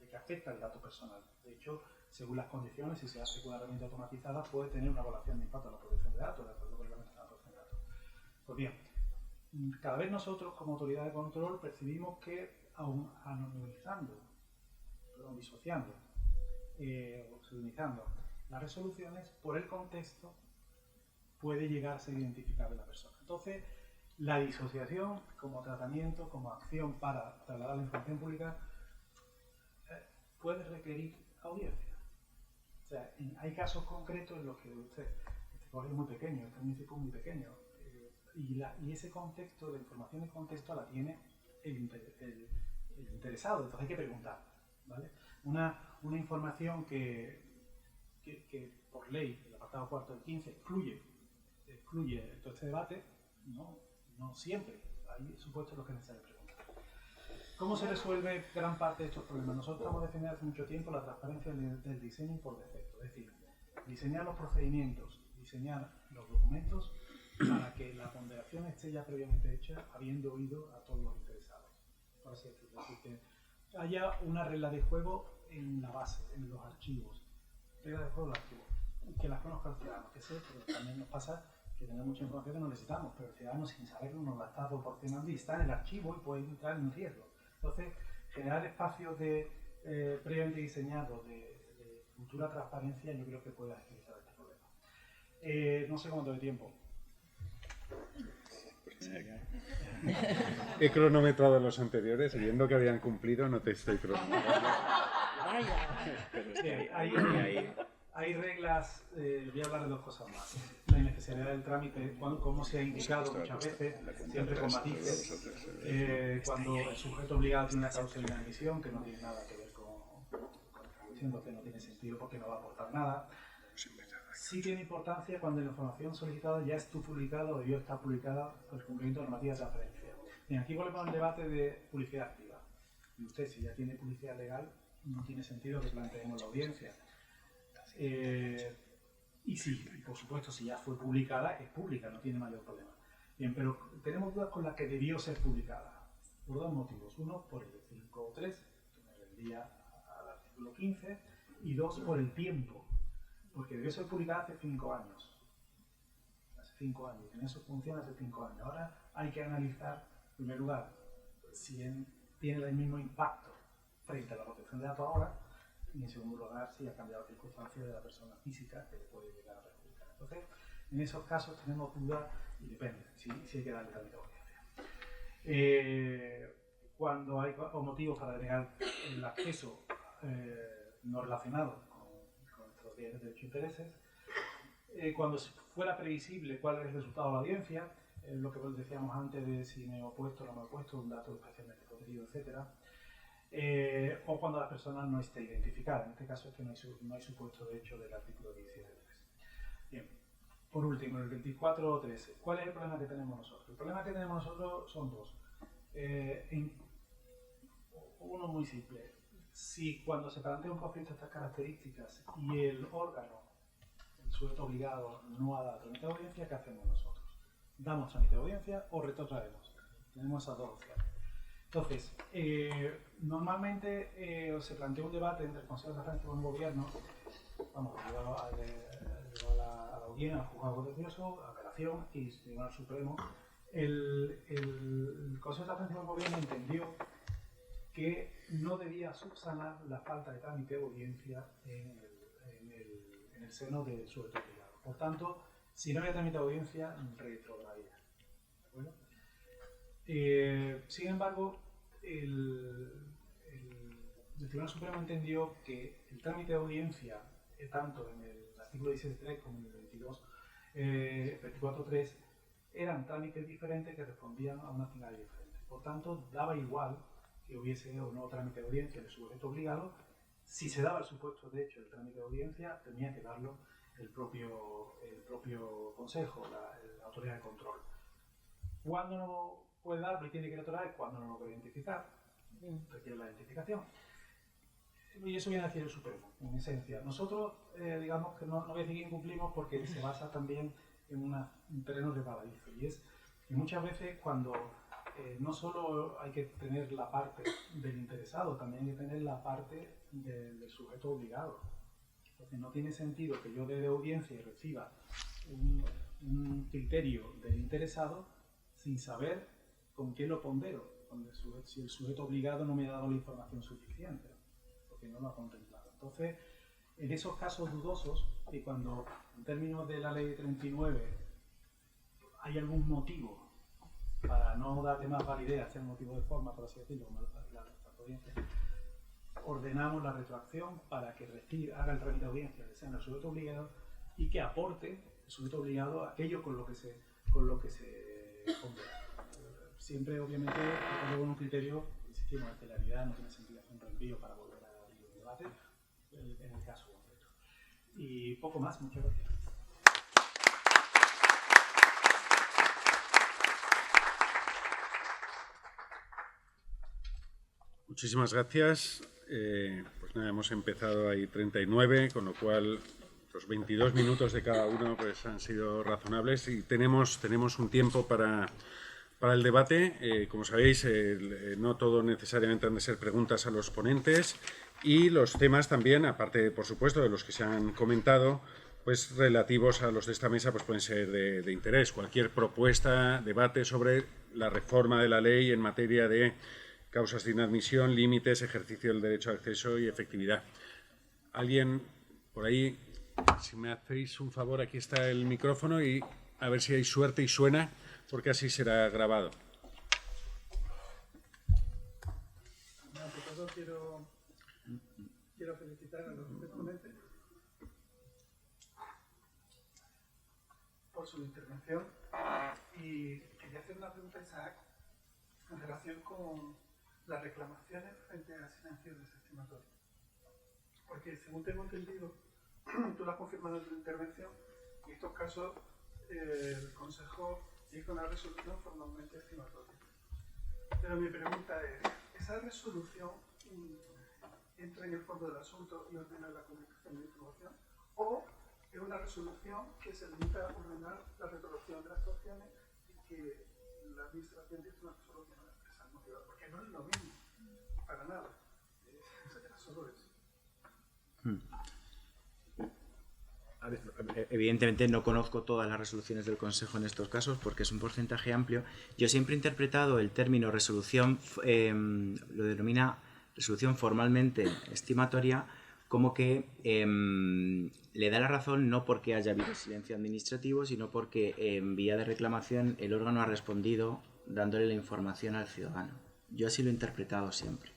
que afecta el dato personal. De hecho, según las condiciones, si se hace con una herramienta automatizada, puede tener una evaluación de impacto a la protección de datos, de acuerdo con el Reglamento de Protección de Datos. Pues bien, cada vez nosotros, como autoridad de control, percibimos que, aun disociando o pseudonimizando las resoluciones, por el contexto puede llegar a ser identificable la persona. Entonces, la disociación como tratamiento, como acción para trasladar la información pública, puede requerir audiencia. O sea, hay casos concretos en los que este colegio es muy pequeño, este municipio es muy pequeño, y ese contexto, la información de contexto la tiene el interesado, entonces hay que preguntar, ¿vale? Una información que por ley, el apartado cuarto del 15, excluye todo este debate, no siempre, hay supuestos en los que es necesario preguntar. ¿Cómo se resuelve gran parte de estos problemas? Nosotros estamos defendiendo hace mucho tiempo la transparencia del diseño por defecto, es decir, diseñar los procedimientos, diseñar los documentos para que la ponderación esté ya previamente hecha, habiendo oído a todos los interesados. Por así decirlo. Así que haya una regla de juego en la base, en los archivos. Regla de juego en los archivos. Que las conozca el ciudadano, que sé, pero también nos pasa que tenemos mucha información que no necesitamos, pero el ciudadano sin saberlo nos la está proporcionando y está en el archivo y puede entrar en riesgo. Entonces, generar espacios previamente diseñados de futura transparencia, yo creo que puede agilizar este problema. No sé cuánto de tiempo. He cronometrado los anteriores y viendo que habían cumplido no te estoy cronometrando. Hay reglas, voy a hablar de dos cosas más. La innecesidad del trámite, como se ha indicado muchas veces, siempre con matices, cuando el sujeto obligado tiene una causa de inadmisión que no tiene nada que ver con diciendo que no tiene sentido porque no va a aportar nada. Sí tiene importancia cuando la información solicitada ya está publicada o debió estar publicada por el cumplimiento de normativa de transparencia. Bien, aquí volvemos al debate de publicidad activa. Y usted, si ya tiene publicidad legal, no tiene sentido que planteemos la audiencia. Y sí, por supuesto, si ya fue publicada, es pública, no tiene mayor problema. Bien, pero tenemos dudas con la que debió ser publicada, por dos motivos. Uno, por el 5.3, que me rendía al artículo 15, y dos, por el tiempo, porque debió ser publicada hace 5 años. Hace 5 años, en eso funciona hace 5 años. Ahora hay que analizar, en primer lugar, si tiene el mismo impacto frente a la protección de datos ahora, y en segundo lugar, si ha cambiado la circunstancia de la persona física que le puede llegar a perjudicar. Entonces, en esos casos tenemos dudas y depende si hay que darle trámite a audiencia. Cuando hay motivos para denegar el acceso no relacionado con nuestros derechos e intereses, cuando fuera previsible cuál es el resultado de la audiencia, lo que decíamos antes de si me he opuesto o no me he opuesto, un dato especialmente protegido, etcétera. O cuando la persona no esté identificada. En este caso es que no hay supuesto de hecho del artículo 17.3. Bien, por último, el 24.3. ¿Cuál es el problema que tenemos nosotros? El problema que tenemos nosotros son dos. Uno muy simple. Si cuando se plantea un conflicto de estas características y el órgano, el sujeto obligado, no ha dado trámite de audiencia, ¿qué hacemos nosotros? ¿Damos trámite de audiencia o retrotraemos? Tenemos esas dos opciones. Entonces, normalmente se plantea un debate entre el Consejo de Transparencia y el Gobierno, vamos, llevado a la audiencia, al juzgado contencioso, a apelación y Tribunal Supremo. El Consejo de Transparencia y el Gobierno entendió que no debía subsanar la falta de trámite de audiencia en el seno del sujeto obligado. Por tanto, si no había trámite de audiencia, retrotraía. ¿De acuerdo? Sin embargo, el Tribunal Supremo entendió que el trámite de audiencia, tanto en el artículo 17.3 como en el 24.3, eran trámites diferentes que respondían a una finalidad diferente. Por tanto, daba igual que hubiese o no trámite de audiencia del sujeto obligado. Si se daba el supuesto de hecho del trámite de audiencia, tenía que darlo el propio Consejo, la autoridad de control. Cuando no puede darlo y tiene que retornar, cuando no lo puede identificar, requiere la identificación. Y eso viene a decir el Supremo, en esencia. Nosotros, digamos que no voy a decir que incumplimos porque se basa también en un terreno resbaladizo. Y es que muchas veces cuando no solo hay que tener la parte del interesado, también hay que tener la parte del sujeto obligado. Entonces no tiene sentido que yo dé audiencia y reciba un criterio del interesado sin saber con qué lo pondero, si el sujeto obligado no me ha dado la información suficiente, porque no lo ha contemplado. Entonces, en esos casos dudosos, y cuando en términos de la ley 39 hay algún motivo para no darle más validez, hacer motivo de forma, por así decirlo, como la audiencia, ordenamos la retroacción para que haga el trámite de audiencia, que sea el sujeto obligado, y que aporte el sujeto obligado aquello con lo que se pondera. Siempre, obviamente, con un criterio, insistimos, de celeridad, no tiene sentido hacer un reenvío para volver a abrir el debate, en el caso concreto. Y poco más, muchas gracias. Muchísimas gracias. Pues nada, hemos empezado ahí 39, con lo cual los 22 minutos de cada uno pues han sido razonables y tenemos un tiempo para el debate. Como sabéis, no todo necesariamente han de ser preguntas a los ponentes y los temas también, aparte, por supuesto, de los que se han comentado, pues relativos a los de esta mesa, pues pueden ser de interés. Cualquier propuesta, debate sobre la reforma de la ley en materia de causas de inadmisión, límites, ejercicio del derecho de acceso y efectividad. ¿Alguien por ahí? Si me hacéis un favor, aquí está el micrófono y a ver si hay suerte y suena, porque así será grabado. Ante todo quiero felicitar a los tres ponentes por su intervención y quería hacer una pregunta a Isaac en relación con las reclamaciones frente a silencios desestimatorios. Porque según tengo entendido, tú lo has confirmado en tu intervención, y en estos casos el Consejo hizo una resolución formalmente estimatoria. Pero mi pregunta es, ¿esa resolución entra en el fondo del asunto y ordena la comunicación de información? ¿O es una resolución que se limita a ordenar la resolución de las actuaciones y que la Administración dice una resolución a las empresas motivadas? Porque no es lo mismo, para nada. Era solo eso. Evidentemente no conozco todas las resoluciones del Consejo en estos casos porque es un porcentaje amplio. Yo siempre he interpretado el término resolución, lo denomina resolución formalmente estimatoria, como que le da la razón no porque haya habido silencio administrativo, sino porque en vía de reclamación el órgano ha respondido dándole la información al ciudadano. Yo así lo he interpretado siempre.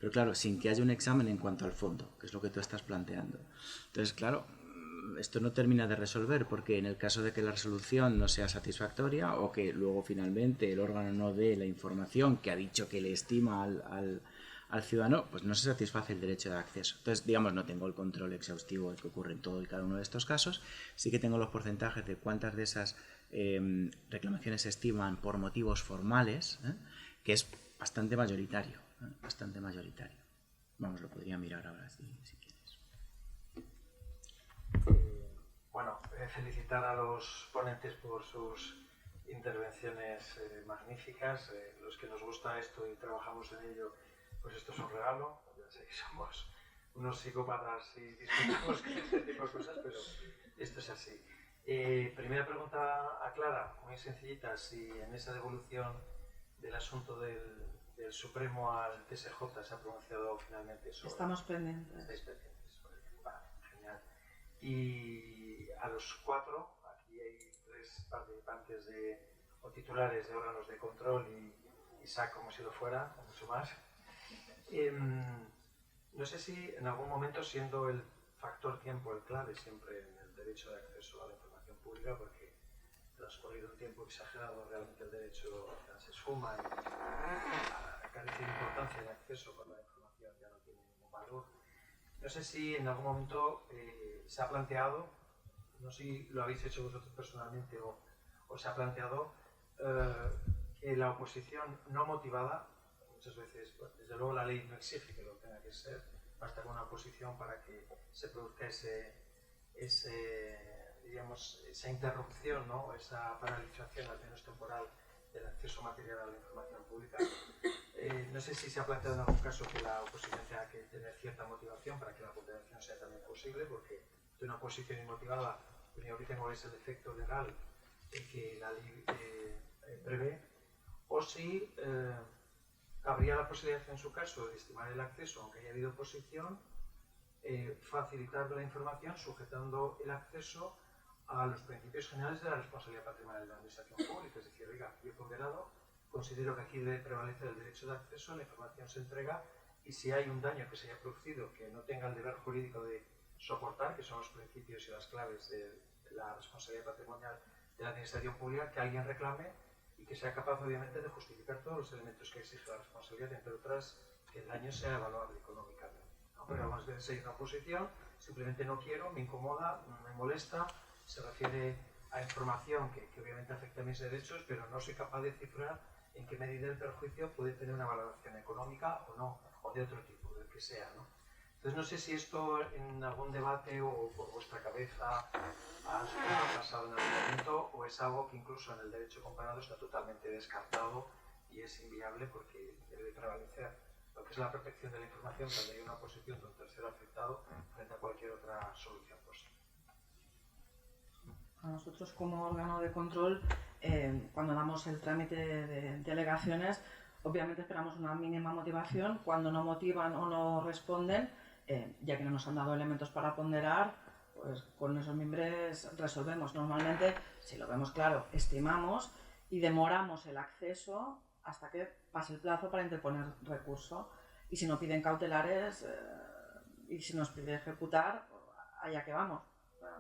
Pero claro, sin que haya un examen en cuanto al fondo, que es lo que tú estás planteando. Entonces, claro, esto no termina de resolver, porque en el caso de que la resolución no sea satisfactoria o que luego finalmente el órgano no dé la información que ha dicho que le estima al ciudadano, pues no se satisface el derecho de acceso. Entonces, digamos, no tengo el control exhaustivo de que ocurre en todo y cada uno de estos casos. Sí que tengo los porcentajes de cuántas de esas reclamaciones se estiman por motivos formales, que es bastante mayoritario. Bastante mayoritario. Vamos, lo podría mirar ahora si quieres. Bueno, felicitar a los ponentes por sus intervenciones magníficas. Los que nos gusta esto y trabajamos en ello, pues esto es un regalo. Ya sé que somos unos psicópatas y discutimos con este tipo de cosas, pero esto es así. Primera pregunta a Clara, muy sencillita, si en esa devolución del asunto del Supremo al TSJ se ha pronunciado finalmente sobre... Estamos pendientes. Estáis pendientes. Vale, genial. Y a los cuatro, aquí hay tres participantes o titulares de órganos de control y Isaac como si lo fuera, o mucho más. No sé si en algún momento, siendo el factor tiempo el clave siempre en el derecho de acceso a la información pública, porque transcurrido un tiempo exagerado realmente el derecho se esfuma y carece de importancia de acceso cuando la información ya no tiene ningún valor. No sé si en algún momento se ha planteado, no sé si lo habéis hecho vosotros personalmente o se ha planteado que la oposición no motivada, muchas veces, pues, desde luego la ley no exige que lo tenga que ser, basta con una oposición para que se produzca esa interrupción, ¿no? Esa paralización, al menos temporal, del acceso material a la información pública. No sé si se ha planteado en algún caso que la oposición tenga que tener cierta motivación para que la cooperación sea también posible, porque de una oposición inmotivada, lo único que tengo es el efecto legal que la ley prevé, o si habría la posibilidad en su caso de estimar el acceso, aunque haya habido oposición, facilitar la información sujetando el acceso a los principios generales de la responsabilidad patrimonial de la administración pública. Es decir, oiga, yo ponderado, considero que aquí debe prevalecer el derecho de acceso, la información se entrega y si hay un daño que se haya producido que no tenga el deber jurídico de soportar, que son los principios y las claves de la responsabilidad patrimonial de la administración pública, que alguien reclame y que sea capaz obviamente de justificar todos los elementos que exige la responsabilidad, entre otras que el daño sea evaluable económicamente. ¿No? Porque algunas veces hay una oposición, simplemente no quiero, me incomoda, me molesta, se refiere a información que obviamente afecta a mis derechos, pero no soy capaz de cifrar en qué medida el perjuicio puede tener una valoración económica o no, o de otro tipo, del que sea, ¿no? Entonces no sé si esto en algún debate o por vuestra cabeza ha pasado en algún momento o es algo que incluso en el derecho comparado está totalmente descartado y es inviable porque debe prevalecer lo que es la protección de la información cuando hay una posición de un tercero afectado frente a cualquier otra solución posible. A nosotros como órgano de control, cuando damos el trámite de alegaciones, obviamente esperamos una mínima motivación. Cuando no motivan o no responden, ya que no nos han dado elementos para ponderar, pues con esos mimbres resolvemos. Normalmente, si lo vemos claro, estimamos y demoramos el acceso hasta que pase el plazo para interponer recurso. Y si no piden cautelares y si nos pide ejecutar, allá que vamos.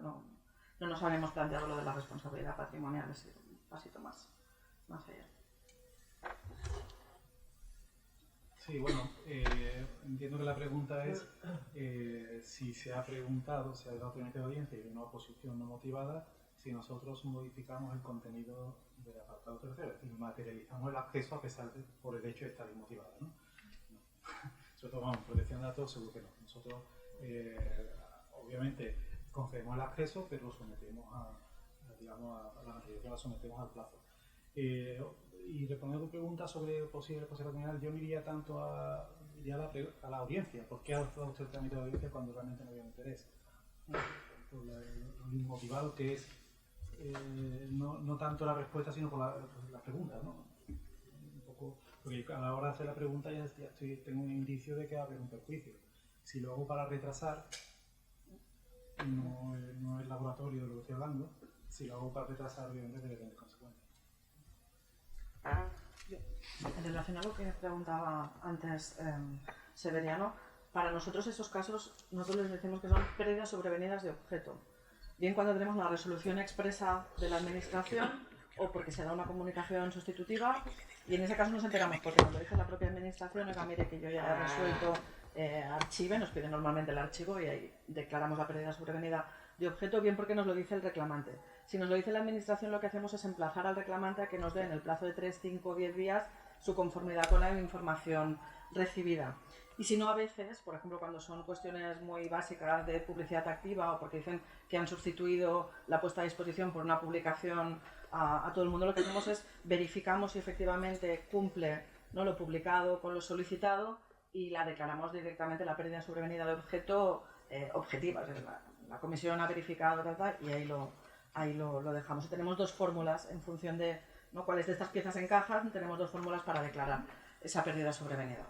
No nos habíamos planteado lo de la responsabilidad patrimonial, es un pasito más allá. Sí, bueno, entiendo que la pregunta es si se ha preguntado, se ha dado trámite de audiencia y una oposición no motivada, si nosotros modificamos el contenido del apartado tercero, es decir, materializamos el acceso a pesar de, por el hecho de estar inmotivada, ¿no? No. Sobre todo, vamos, protección de datos seguro que no. Nosotros, obviamente, concedemos el acceso, pero lo sometemos a la materialización la sometemos al plazo. Y respondiendo a tu pregunta sobre posible patrimonial, yo me iría tanto a la audiencia. ¿Por qué ha adoptado usted el trámite de audiencia cuando realmente no había interés? Por lo inmotivado que es, no tanto la respuesta, sino por la pregunta, ¿no? Un poco, porque a la hora de hacer la pregunta ya tengo un indicio de que va a haber un perjuicio. Si lo hago para retrasar, no es laboratorio de lo que estoy hablando. Si lo hago para retrasar, obviamente debe tener consecuencias. En relación a lo que preguntaba antes Severiano, para nosotros esos casos, nosotros les decimos que son pérdidas sobrevenidas de objeto. Bien cuando tenemos una resolución expresa de la administración o porque se da una comunicación sustitutiva, y en ese caso nos enteramos porque cuando dice la propia administración, oiga, mire que yo ya he resuelto, archive, nos pide normalmente el archivo y ahí declaramos la pérdida sobrevenida de objeto, bien porque nos lo dice el reclamante. Si nos lo dice la administración, lo que hacemos es emplazar al reclamante a que nos dé en el plazo de 3, 5 o 10 días su conformidad con la información recibida. Y si no, a veces, por ejemplo, cuando son cuestiones muy básicas de publicidad activa o porque dicen que han sustituido la puesta a disposición por una publicación a todo el mundo, lo que hacemos es verificamos si efectivamente cumple, ¿no?, lo publicado con lo solicitado y la declaramos directamente la pérdida sobrevenida de objeto objetiva. Es decir, la comisión ha verificado y ahí lo dejamos. Y tenemos dos fórmulas en función de, ¿no?, cuáles de estas piezas encajan. Tenemos dos fórmulas para declarar esa pérdida sobrevenida.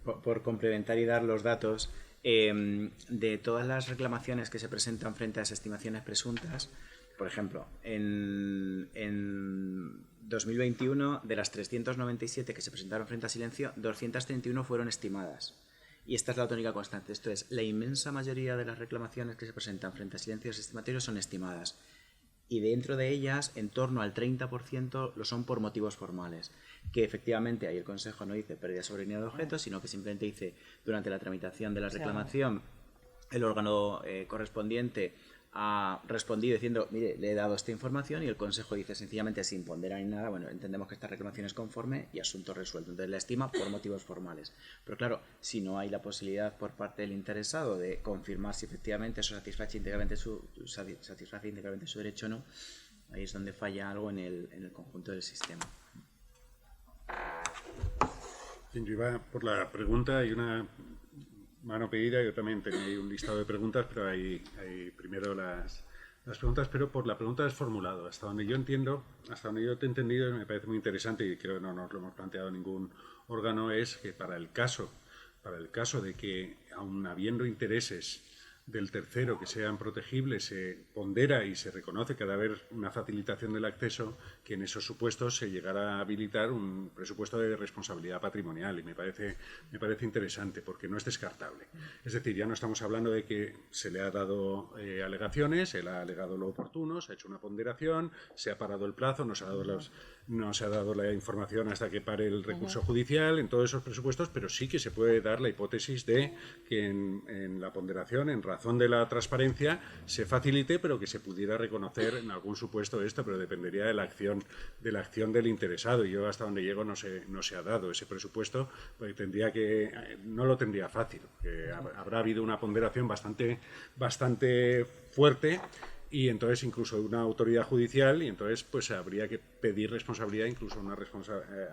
Por complementar y dar los datos, de todas las reclamaciones que se presentan frente a las estimaciones presuntas, por ejemplo, en 2021, de las 397 que se presentaron frente a silencio, 231 fueron estimadas. Y esta es la tónica constante. Esto es, la inmensa mayoría de las reclamaciones que se presentan frente a silencios estimatorios son estimadas. Y dentro de ellas, en torno al 30% lo son por motivos formales. Que efectivamente ahí el Consejo no dice pérdida sobrevenida de objetos, sino que simplemente dice, durante la tramitación de la reclamación, el órgano correspondiente ha respondido diciendo, mire, le he dado esta información, y el Consejo dice sencillamente, sin ponderar ni nada, bueno, entendemos que esta reclamación es conforme y asunto resuelto. Entonces la estima por motivos formales. Pero claro, si no hay la posibilidad por parte del interesado de confirmar si efectivamente eso satisface íntegramente su derecho o no, ahí es donde falla algo en el conjunto del sistema. Yo iba por la pregunta, hay una mano pedida, yo también tenía ahí un listado de preguntas, pero hay primero las preguntas, pero por la pregunta es formulado. Hasta donde yo entiendo, hasta donde yo te he entendido, me parece muy interesante y creo que no nos lo hemos planteado ningún órgano, es que para el caso de que, aun habiendo intereses del tercero que sean protegibles, se pondera y se reconoce que ha de haber una facilitación del acceso, que en esos supuestos se llegará a habilitar un presupuesto de responsabilidad patrimonial, y me parece interesante porque no es descartable. Es decir, ya no estamos hablando de que se le ha dado alegaciones, él ha alegado lo oportuno, se ha hecho una ponderación, se ha parado el plazo, no se ha dado la información hasta que pare el recurso judicial en todos esos presupuestos, pero sí que se puede dar la hipótesis de que en la ponderación, en razón razón de la transparencia se facilite, pero que se pudiera reconocer en algún supuesto esto, pero dependería de la acción del interesado. Y yo hasta donde llego no se ha dado ese presupuesto, porque no lo tendría fácil, que habrá habido una ponderación bastante fuerte, y entonces incluso una autoridad judicial, y entonces pues habría que pedir responsabilidad incluso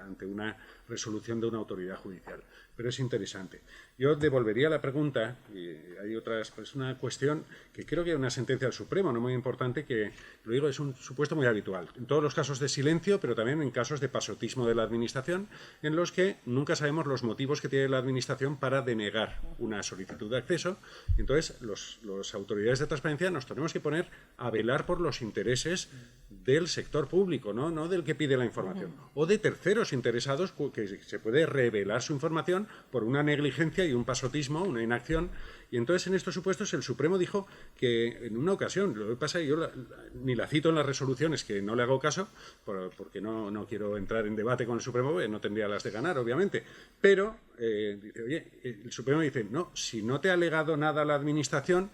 ante una resolución de una autoridad judicial. Pero es interesante. Yo devolvería la pregunta, y hay otras, pues una cuestión que creo que hay una sentencia del Supremo, no muy importante, que, lo digo, es un supuesto muy habitual. En todos los casos de silencio, pero también en casos de pasotismo de la Administración, en los que nunca sabemos los motivos que tiene la Administración para denegar una solicitud de acceso. Entonces, los autoridades de transparencia nos tenemos que poner a velar por los intereses del sector público, no del que pide la información, o de terceros interesados que se puede revelar su información por una negligencia y un pasotismo, una inacción. Y entonces en estos supuestos el Supremo dijo que en una ocasión, lo que pasa es que yo ni la cito en las resoluciones, que no le hago caso, porque no quiero entrar en debate con el Supremo, porque no tendría las de ganar, obviamente, pero dice, oye, el Supremo dice, no, si no te ha alegado nada la Administración,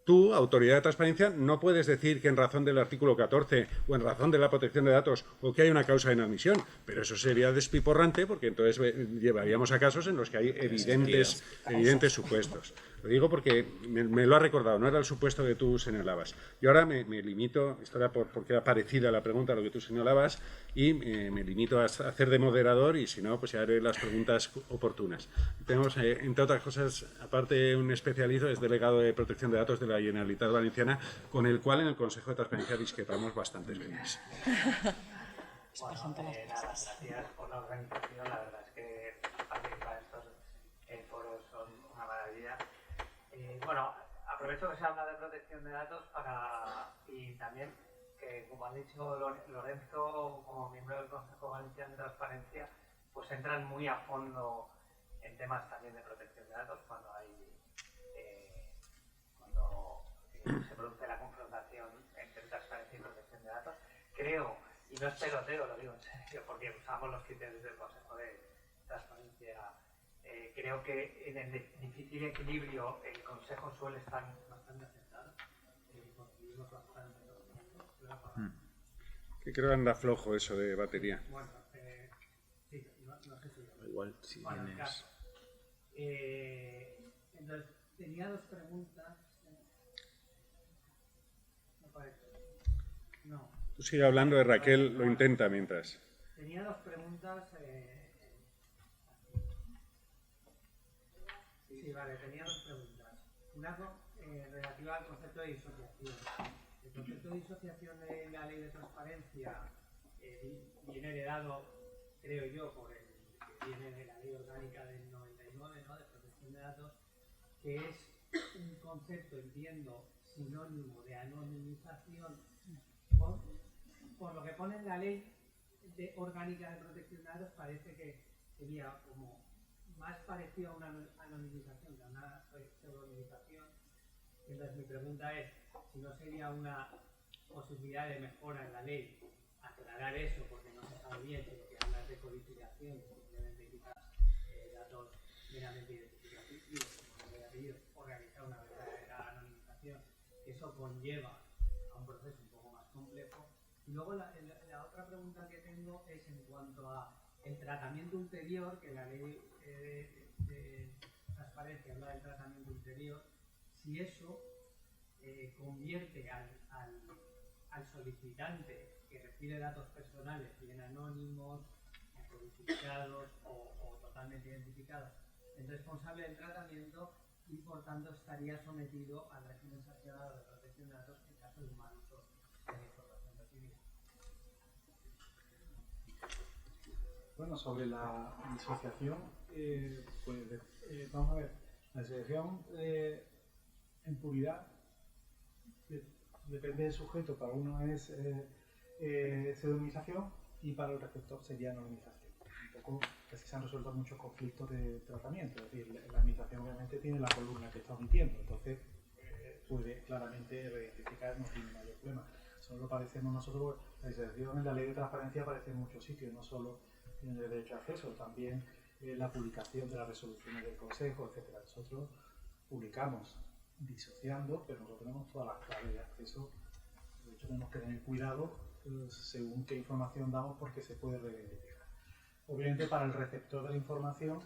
tú, autoridad de transparencia, no puedes decir que en razón del artículo 14 o en razón de la protección de datos o que hay una causa de inadmisión, pero eso sería despiporrante, porque entonces llevaríamos a casos en los que hay evidentes supuestos. Lo digo porque me lo ha recordado, no era el supuesto que tú señalabas. Y ahora me limito, esto era porque era parecida la pregunta a lo que tú señalabas, y me limito a hacer de moderador, y si no, pues ya haré las preguntas oportunas. Tenemos, entre otras cosas, aparte un especialista, es delegado de protección de datos de la Generalitat Valenciana, con el cual en el Consejo de Transparencia discrepamos bastantes veces. Bueno, gracias por la organización, la verdad es que participar en estos foros son una maravilla. Bueno, aprovecho que se habla de protección de datos y también que, como ha dicho Lorenzo, como miembro del Consejo Valenciano de Transparencia, pues entran muy a fondo en temas también de protección de datos cuando se produce la confrontación entre transparencia y protección de datos. Creo, y no es peloteo, lo digo en serio, porque usamos los criterios del Consejo de Transparencia, creo que en el difícil equilibrio el Consejo suele estar bastante acertado. Que creo que anda flojo eso de batería. Bueno, sí, no sé si... Igual, si bueno, tienes... caso. Entonces, tenía dos preguntas. No parece. No. Tú sigue hablando, de Raquel lo intenta mientras. Tenía dos preguntas. Sí, vale, tenía dos preguntas. Una relativa al concepto de disociación. El concepto de disociación de la ley de transparencia viene heredado, creo yo, por el que viene de la ley orgánica del 99, ¿no?, de protección de datos, que es un concepto, entiendo, sinónimo de anonimización. Por lo que pone en la ley orgánica de protección de datos, parece que sería como más parecido a una anonimización que a una pseudonimización. Entonces mi pregunta es si no sería una posibilidad de mejora en la ley aclarar eso, porque no se sabe bien si lo que habla es de codificación, simplemente quizás datos meramente identificativos, como había pedido, o realizar una verdadera anonimización. Eso conlleva a un proceso un poco más complejo. Y luego la otra pregunta que tengo es en cuanto a el tratamiento ulterior, que la ley de transparencia habla del tratamiento ulterior, si eso convierte al solicitante que recibe datos personales, bien anónimos, codificados o totalmente identificados, en responsable del tratamiento, y por tanto estaría sometido al régimen sancionado de protección de datos en caso de un mal uso de la información recibida. Bueno, sobre la disociación, vamos a ver, la disociación en puridad depende del sujeto. Para uno es pseudonimización y para el receptor sería anonimización. Un poco que se han resuelto muchos conflictos de tratamiento, es decir, la administración obviamente tiene la columna que está omitiendo, entonces puede claramente reidentificar, no tiene mayor problema. Solo parecemos nosotros, la disociación en la ley de transparencia aparece en muchos sitios, no solo en el derecho a acceso, también la publicación de las resoluciones del Consejo, etcétera. Nosotros publicamos disociando, pero nosotros tenemos todas las claves de acceso. De hecho, tenemos que tener cuidado según qué información damos porque se puede reidentificar. Obviamente, para el receptor de la información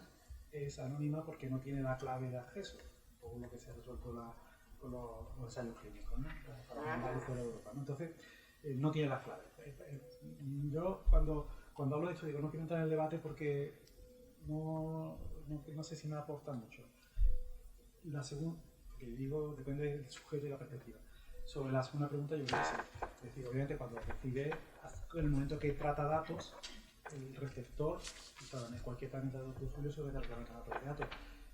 es anónima porque no tiene la clave de acceso, por lo que se ha resuelto con los ensayos clínicos, ¿no? Para mandarlo fuera de Europa, ¿no? Entonces, no tiene las claves. Yo cuando hablo de esto digo, no quiero entrar en el debate porque no sé si me aporta mucho. La segunda, que digo, depende del sujeto y la perspectiva. Sobre la segunda pregunta, yo creo que sí. Es decir, obviamente cuando recibe, en el momento que trata datos, el receptor, cualquier herramienta de datos suyo sobre el reglamento de datos.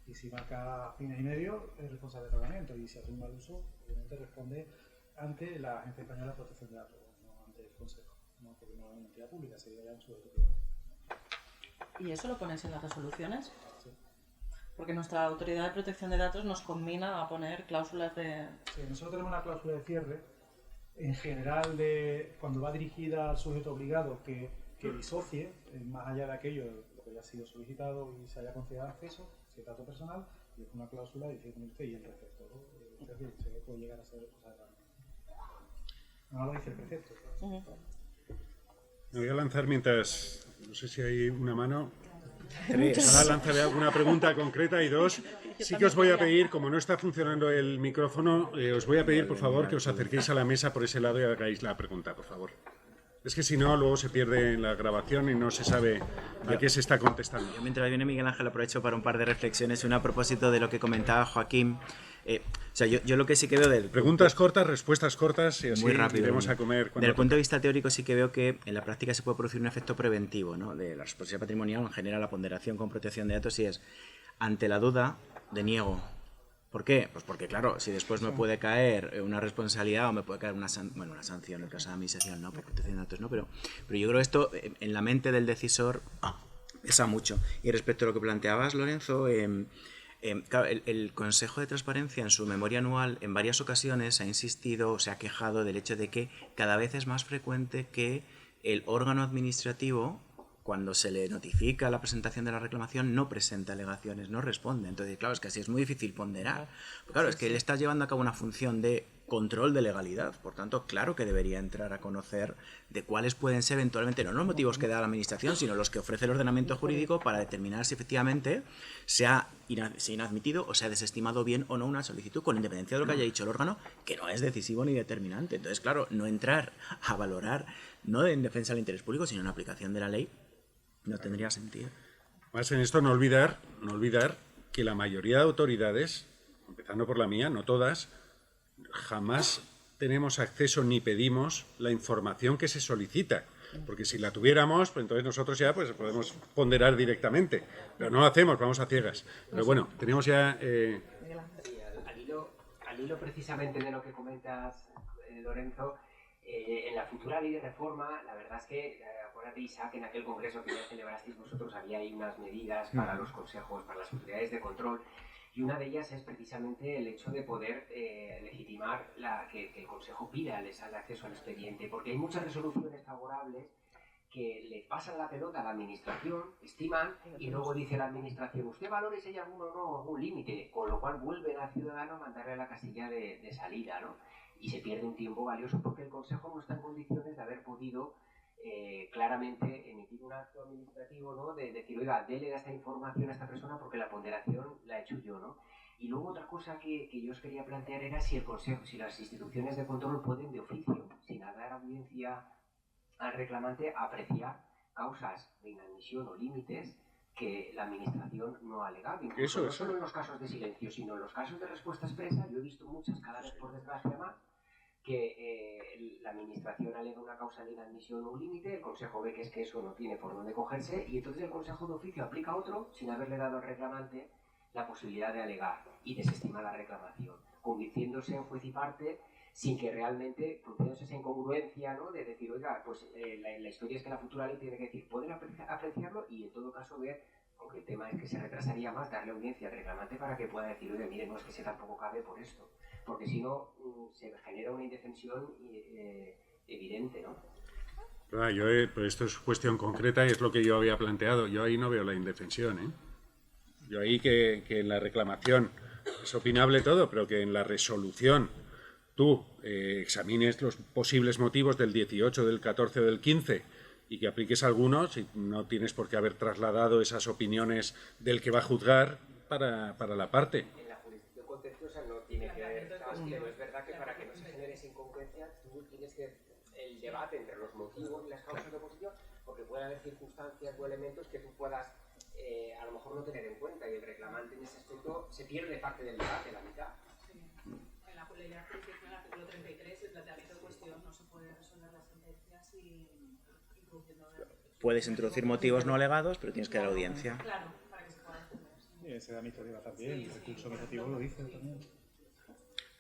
Y si marca fines y medio, es responsable del reglamento. Y si hace un mal uso, obviamente responde ante la Agencia Española de Protección de Datos, no ante el Consejo. No, porque no es una entidad pública, sería ya un sujeto privado. ¿Y eso lo pones en las resoluciones? Sí. Porque nuestra Autoridad de Protección de Datos nos conmina a poner cláusulas de... Sí, nosotros tenemos una cláusula de cierre, en general, cuando va dirigida al sujeto obligado que disocie, más allá de aquello, lo que haya sido solicitado y se haya concedido acceso, si es dato personal, y es una cláusula y dice usted y el receptor, usted puede llegar a ser responsable. No lo dice el precepto. Me voy a lanzar mientras, no sé si hay una mano. Tres. Ahora lanzaré alguna pregunta concreta y dos. Sí que os voy a pedir, como no está funcionando el micrófono, os voy a pedir por favor que os acerquéis a la mesa por ese lado y hagáis la pregunta, por favor. Es que si no, luego se pierde en la grabación y no se sabe a qué se está contestando. Yo, mientras viene Miguel Ángel, aprovecho para un par de reflexiones. Una a propósito de lo que comentaba Joaquín. Yo lo que sí que veo del... Preguntas cortas, respuestas cortas y así Muy rápido, iremos a comer. Desde el punto de vista teórico sí que veo que en la práctica se puede producir un efecto preventivo, ¿no? De la responsabilidad patrimonial en general, la ponderación con protección de datos, y es, ante la duda, deniego. ¿Por qué? Pues porque, claro, si después me puede caer una responsabilidad o me puede caer una sanción, en el caso de la administración, no, por protección de datos, no, pero yo creo que esto en la mente del decisor pesa mucho. Y respecto a lo que planteabas, Lorenzo, claro, el Consejo de Transparencia en su memoria anual en varias ocasiones ha insistido, se ha quejado del hecho de que cada vez es más frecuente que el órgano administrativo, cuando se le notifica la presentación de la reclamación, no presenta alegaciones, no responde. Entonces, claro, es que así es muy difícil ponderar. Pero claro, es que le estás llevando a cabo una función de control de legalidad. Por tanto, claro que debería entrar a conocer de cuáles pueden ser eventualmente, no los motivos que da la Administración, sino los que ofrece el ordenamiento jurídico para determinar si efectivamente se ha inadmitido o se ha desestimado bien o no una solicitud, con independencia de lo que haya dicho el órgano, que no es decisivo ni determinante. Entonces, claro, no entrar a valorar, no en defensa del interés público, sino en aplicación de la ley, no tendría sentido. Más en esto no olvidar que la mayoría de autoridades, empezando por la mía, no todas, jamás tenemos acceso ni pedimos la información que se solicita. Porque si la tuviéramos, pues entonces nosotros ya pues podemos ponderar directamente. Pero no lo hacemos, vamos a ciegas. Pero bueno, tenemos ya... Al hilo precisamente de lo que comentas, Lorenzo, en la futura ley de reforma, la verdad es que, acuérdate, Isaac, en aquel congreso que ya celebrasteis vosotros, había ahí unas medidas para los consejos, para las autoridades de control, y una de ellas es precisamente el hecho de poder legitimar que el consejo pida el acceso al expediente, porque hay muchas resoluciones favorables que le pasan la pelota a la administración, estiman, y luego dice la administración, usted valore si hay algún límite, con lo cual vuelve al ciudadano a mandarle a la casilla de salida, ¿no? Y se pierde un tiempo valioso porque el Consejo no está en condiciones de haber podido claramente emitir un acto administrativo, ¿no? De decir, oiga, dele esta información a esta persona porque la ponderación la he hecho yo, ¿no? Y luego otra cosa que yo os quería plantear era si el Consejo, si las instituciones de control pueden de oficio, sin dar audiencia al reclamante, apreciar causas de inadmisión o límites que la administración no ha alegado. Incluso no solo en los casos de silencio, sino en los casos de respuesta expresa. Yo he visto muchas, cada vez por desgracia más, que la administración alega una causa de inadmisión o un límite, el Consejo ve que es que eso no tiene por dónde cogerse y entonces el Consejo de oficio aplica otro sin haberle dado al reclamante la posibilidad de alegar y desestima la reclamación, convirtiéndose en juez y parte sin que realmente, produciéndose esa incongruencia, ¿no? De decir, oiga, pues la historia es que la futura ley tiene que decir, pueden apreciarlo y en todo caso ver, aunque el tema es que se retrasaría más, darle audiencia al reclamante para que pueda decir, oye, mire, no es que se tampoco cabe por esto, porque si no se genera una indefensión evidente, ¿no? Pues esto es cuestión concreta y es lo que yo había planteado. Yo ahí no veo la indefensión, ¿eh? Yo ahí que en la reclamación es opinable todo, pero que en la resolución tú examines los posibles motivos del 18, del 14 o del 15 y que apliques algunos, y no tienes por qué haber trasladado esas opiniones del que va a juzgar para la parte. En la jurisdicción contenciosa no tiene que haber, pero es verdad que para que no se genere esa incongruencia, tú tienes que el debate entre los motivos y las causas de oposición, porque puede haber circunstancias o elementos que tú puedas a lo mejor no tener en cuenta, y el reclamante en ese aspecto se pierde parte del debate, la mitad. En la ley de jurisdicción, el artículo 33, el planteamiento de cuestión no se puede resolver las sentencias introduciendo... Puedes introducir motivos no alegados, pero tienes que dar audiencia. Claro, para que se pueda entender. Y ese de administrativa también, el recurso objetivo lo dice también.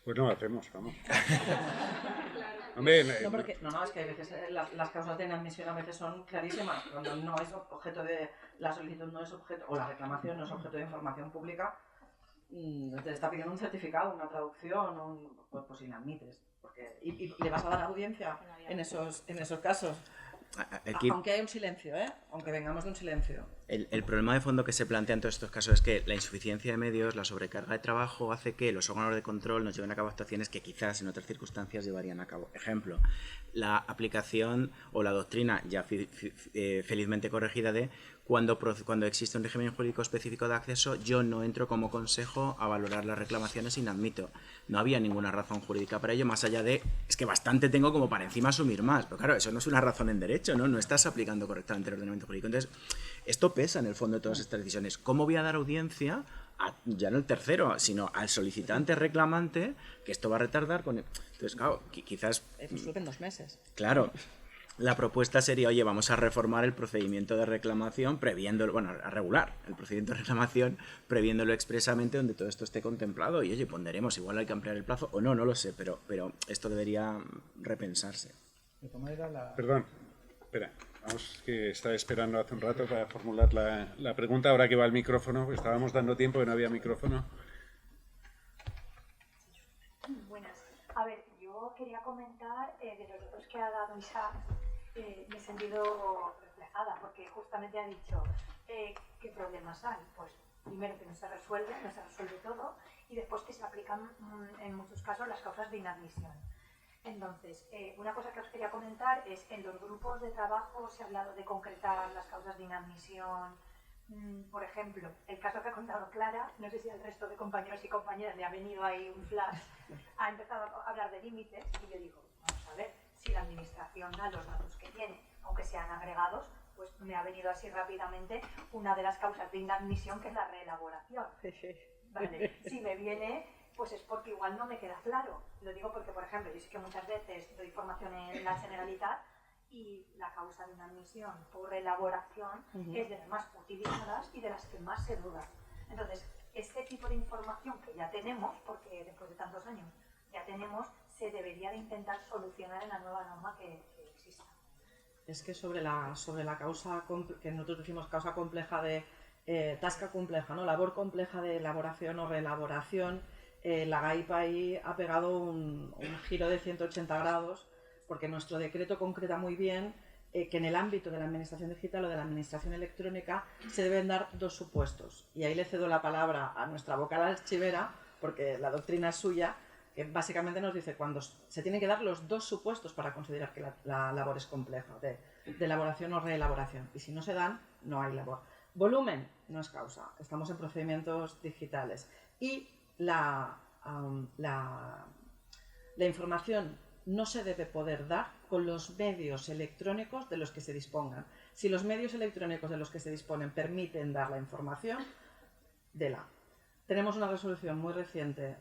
Pues no lo hacemos, vamos. Hombre, No, es que a veces las causas de inadmisión a veces son clarísimas. Cuando no es objeto de la solicitud, no es objeto, o la reclamación no es objeto de información pública, te está pidiendo un certificado, una traducción, pues inadmites. Y le vas a dar audiencia en esos casos. Aquí, aunque hay un silencio, aunque vengamos de un silencio. el problema de fondo que se plantea en todos estos casos es que la insuficiencia de medios, la sobrecarga de trabajo hace que los órganos de control nos lleven a cabo actuaciones que quizás en otras circunstancias llevarían a cabo. Ejemplo, la aplicación o la doctrina ya felizmente corregida de cuando existe un régimen jurídico específico de acceso, yo no entro como consejo a valorar las reclamaciones y inadmito. No había ninguna razón jurídica para ello, más allá de, es que bastante tengo como para encima asumir más. Pero claro, eso no es una razón en derecho, ¿no? No estás aplicando correctamente el ordenamiento jurídico. Entonces, esto pesa en el fondo de todas estas decisiones. ¿Cómo voy a dar audiencia ya no el tercero, sino al solicitante reclamante, que esto va a retardar con... Entonces, claro, quizás... Resuelve en 2 meses. Claro. La propuesta sería, oye, vamos a reformar el procedimiento de reclamación previéndolo, bueno, a regular el procedimiento de reclamación previéndolo expresamente donde todo esto esté contemplado y, oye, ponderemos, igual hay que ampliar el plazo o no, no lo sé, pero esto debería repensarse. De todas maneras, Perdón, espera, vamos, que estaba esperando hace un rato para formular la pregunta, ahora que va el micrófono, porque estábamos dando tiempo que no había micrófono. Buenas. A ver, yo quería comentar de los datos que ha dado Isaac. Me he sentido reflejada porque justamente ha dicho qué problemas hay. Pues primero que no se resuelve todo, y después que se aplican en muchos casos las causas de inadmisión. Entonces, una cosa que os quería comentar es en los grupos de trabajo se ha hablado de concretar las causas de inadmisión. Por ejemplo, el caso que ha contado Clara, no sé si al resto de compañeros y compañeras le ha venido ahí un flash, ha empezado a hablar de límites y yo digo, vamos a ver, si la administración da los datos que tiene, aunque sean agregados, pues me ha venido así rápidamente una de las causas de inadmisión, que es la reelaboración. Vale, si me viene, pues es porque igual no me queda claro. Lo digo porque, por ejemplo, yo sé que muchas veces doy formación en la Generalitat y la causa de inadmisión por reelaboración es de las más utilizadas y de las que más se duda. Entonces, este tipo de información que ya tenemos, porque después de tantos años ya tenemos, se debería de intentar solucionar en la nueva norma que exista. Es que sobre la causa, que nosotros decimos causa compleja de tasca compleja, ¿no? Labor compleja de elaboración o reelaboración, la GAIPA ahí ha pegado un giro de 180 grados, porque nuestro decreto concreta muy bien que en el ámbito de la administración digital o de la administración electrónica se deben dar 2 supuestos. Y ahí le cedo la palabra a nuestra vocal archivera, porque la doctrina es suya, que básicamente nos dice cuando se tienen que dar los 2 supuestos para considerar que la labor es compleja, de elaboración o reelaboración. Y si no se dan, no hay labor. Volumen no es causa, estamos en procedimientos digitales. Y la información no se debe poder dar con los medios electrónicos de los que se dispongan. Si los medios electrónicos de los que se disponen permiten dar la información, tenemos una resolución muy reciente.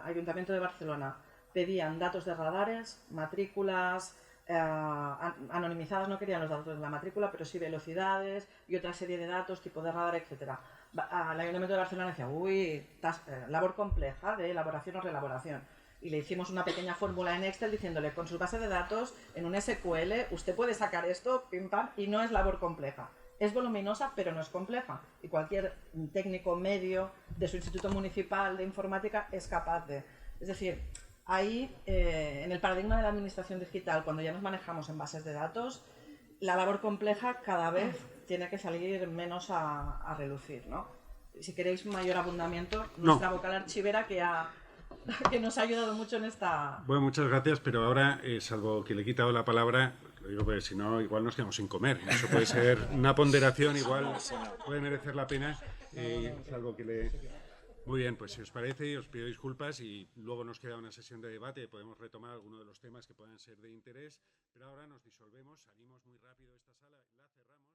Ayuntamiento de Barcelona pedían datos de radares, matrículas anonimizadas, no querían los datos de la matrícula, pero sí velocidades y otra serie de datos, tipo de radar, etc. El Ayuntamiento de Barcelona decía, labor compleja de elaboración o reelaboración. Y le hicimos una pequeña fórmula en Excel diciéndole, con su base de datos, en un SQL, usted puede sacar esto, pim pam, y no es labor compleja. Es voluminosa, pero no es compleja. Y cualquier técnico medio de su instituto municipal de informática es capaz de... Es decir, ahí, en el paradigma de la administración digital, cuando ya nos manejamos en bases de datos, la labor compleja cada vez tiene que salir menos a relucir, ¿no? si queréis mayor abundamiento, No. nuestra vocal archivera que nos ha ayudado mucho en esta... Bueno, muchas gracias, pero ahora, salvo que le he quitado la palabra, lo digo porque si no, igual nos quedamos sin comer. Eso puede ser una ponderación, igual puede merecer la pena, salvo que le... Muy bien, pues si os parece, os pido disculpas y luego nos queda una sesión de debate. Podemos retomar algunos de los temas que puedan ser de interés, pero ahora nos disolvemos, salimos muy rápido de esta sala, la cerramos.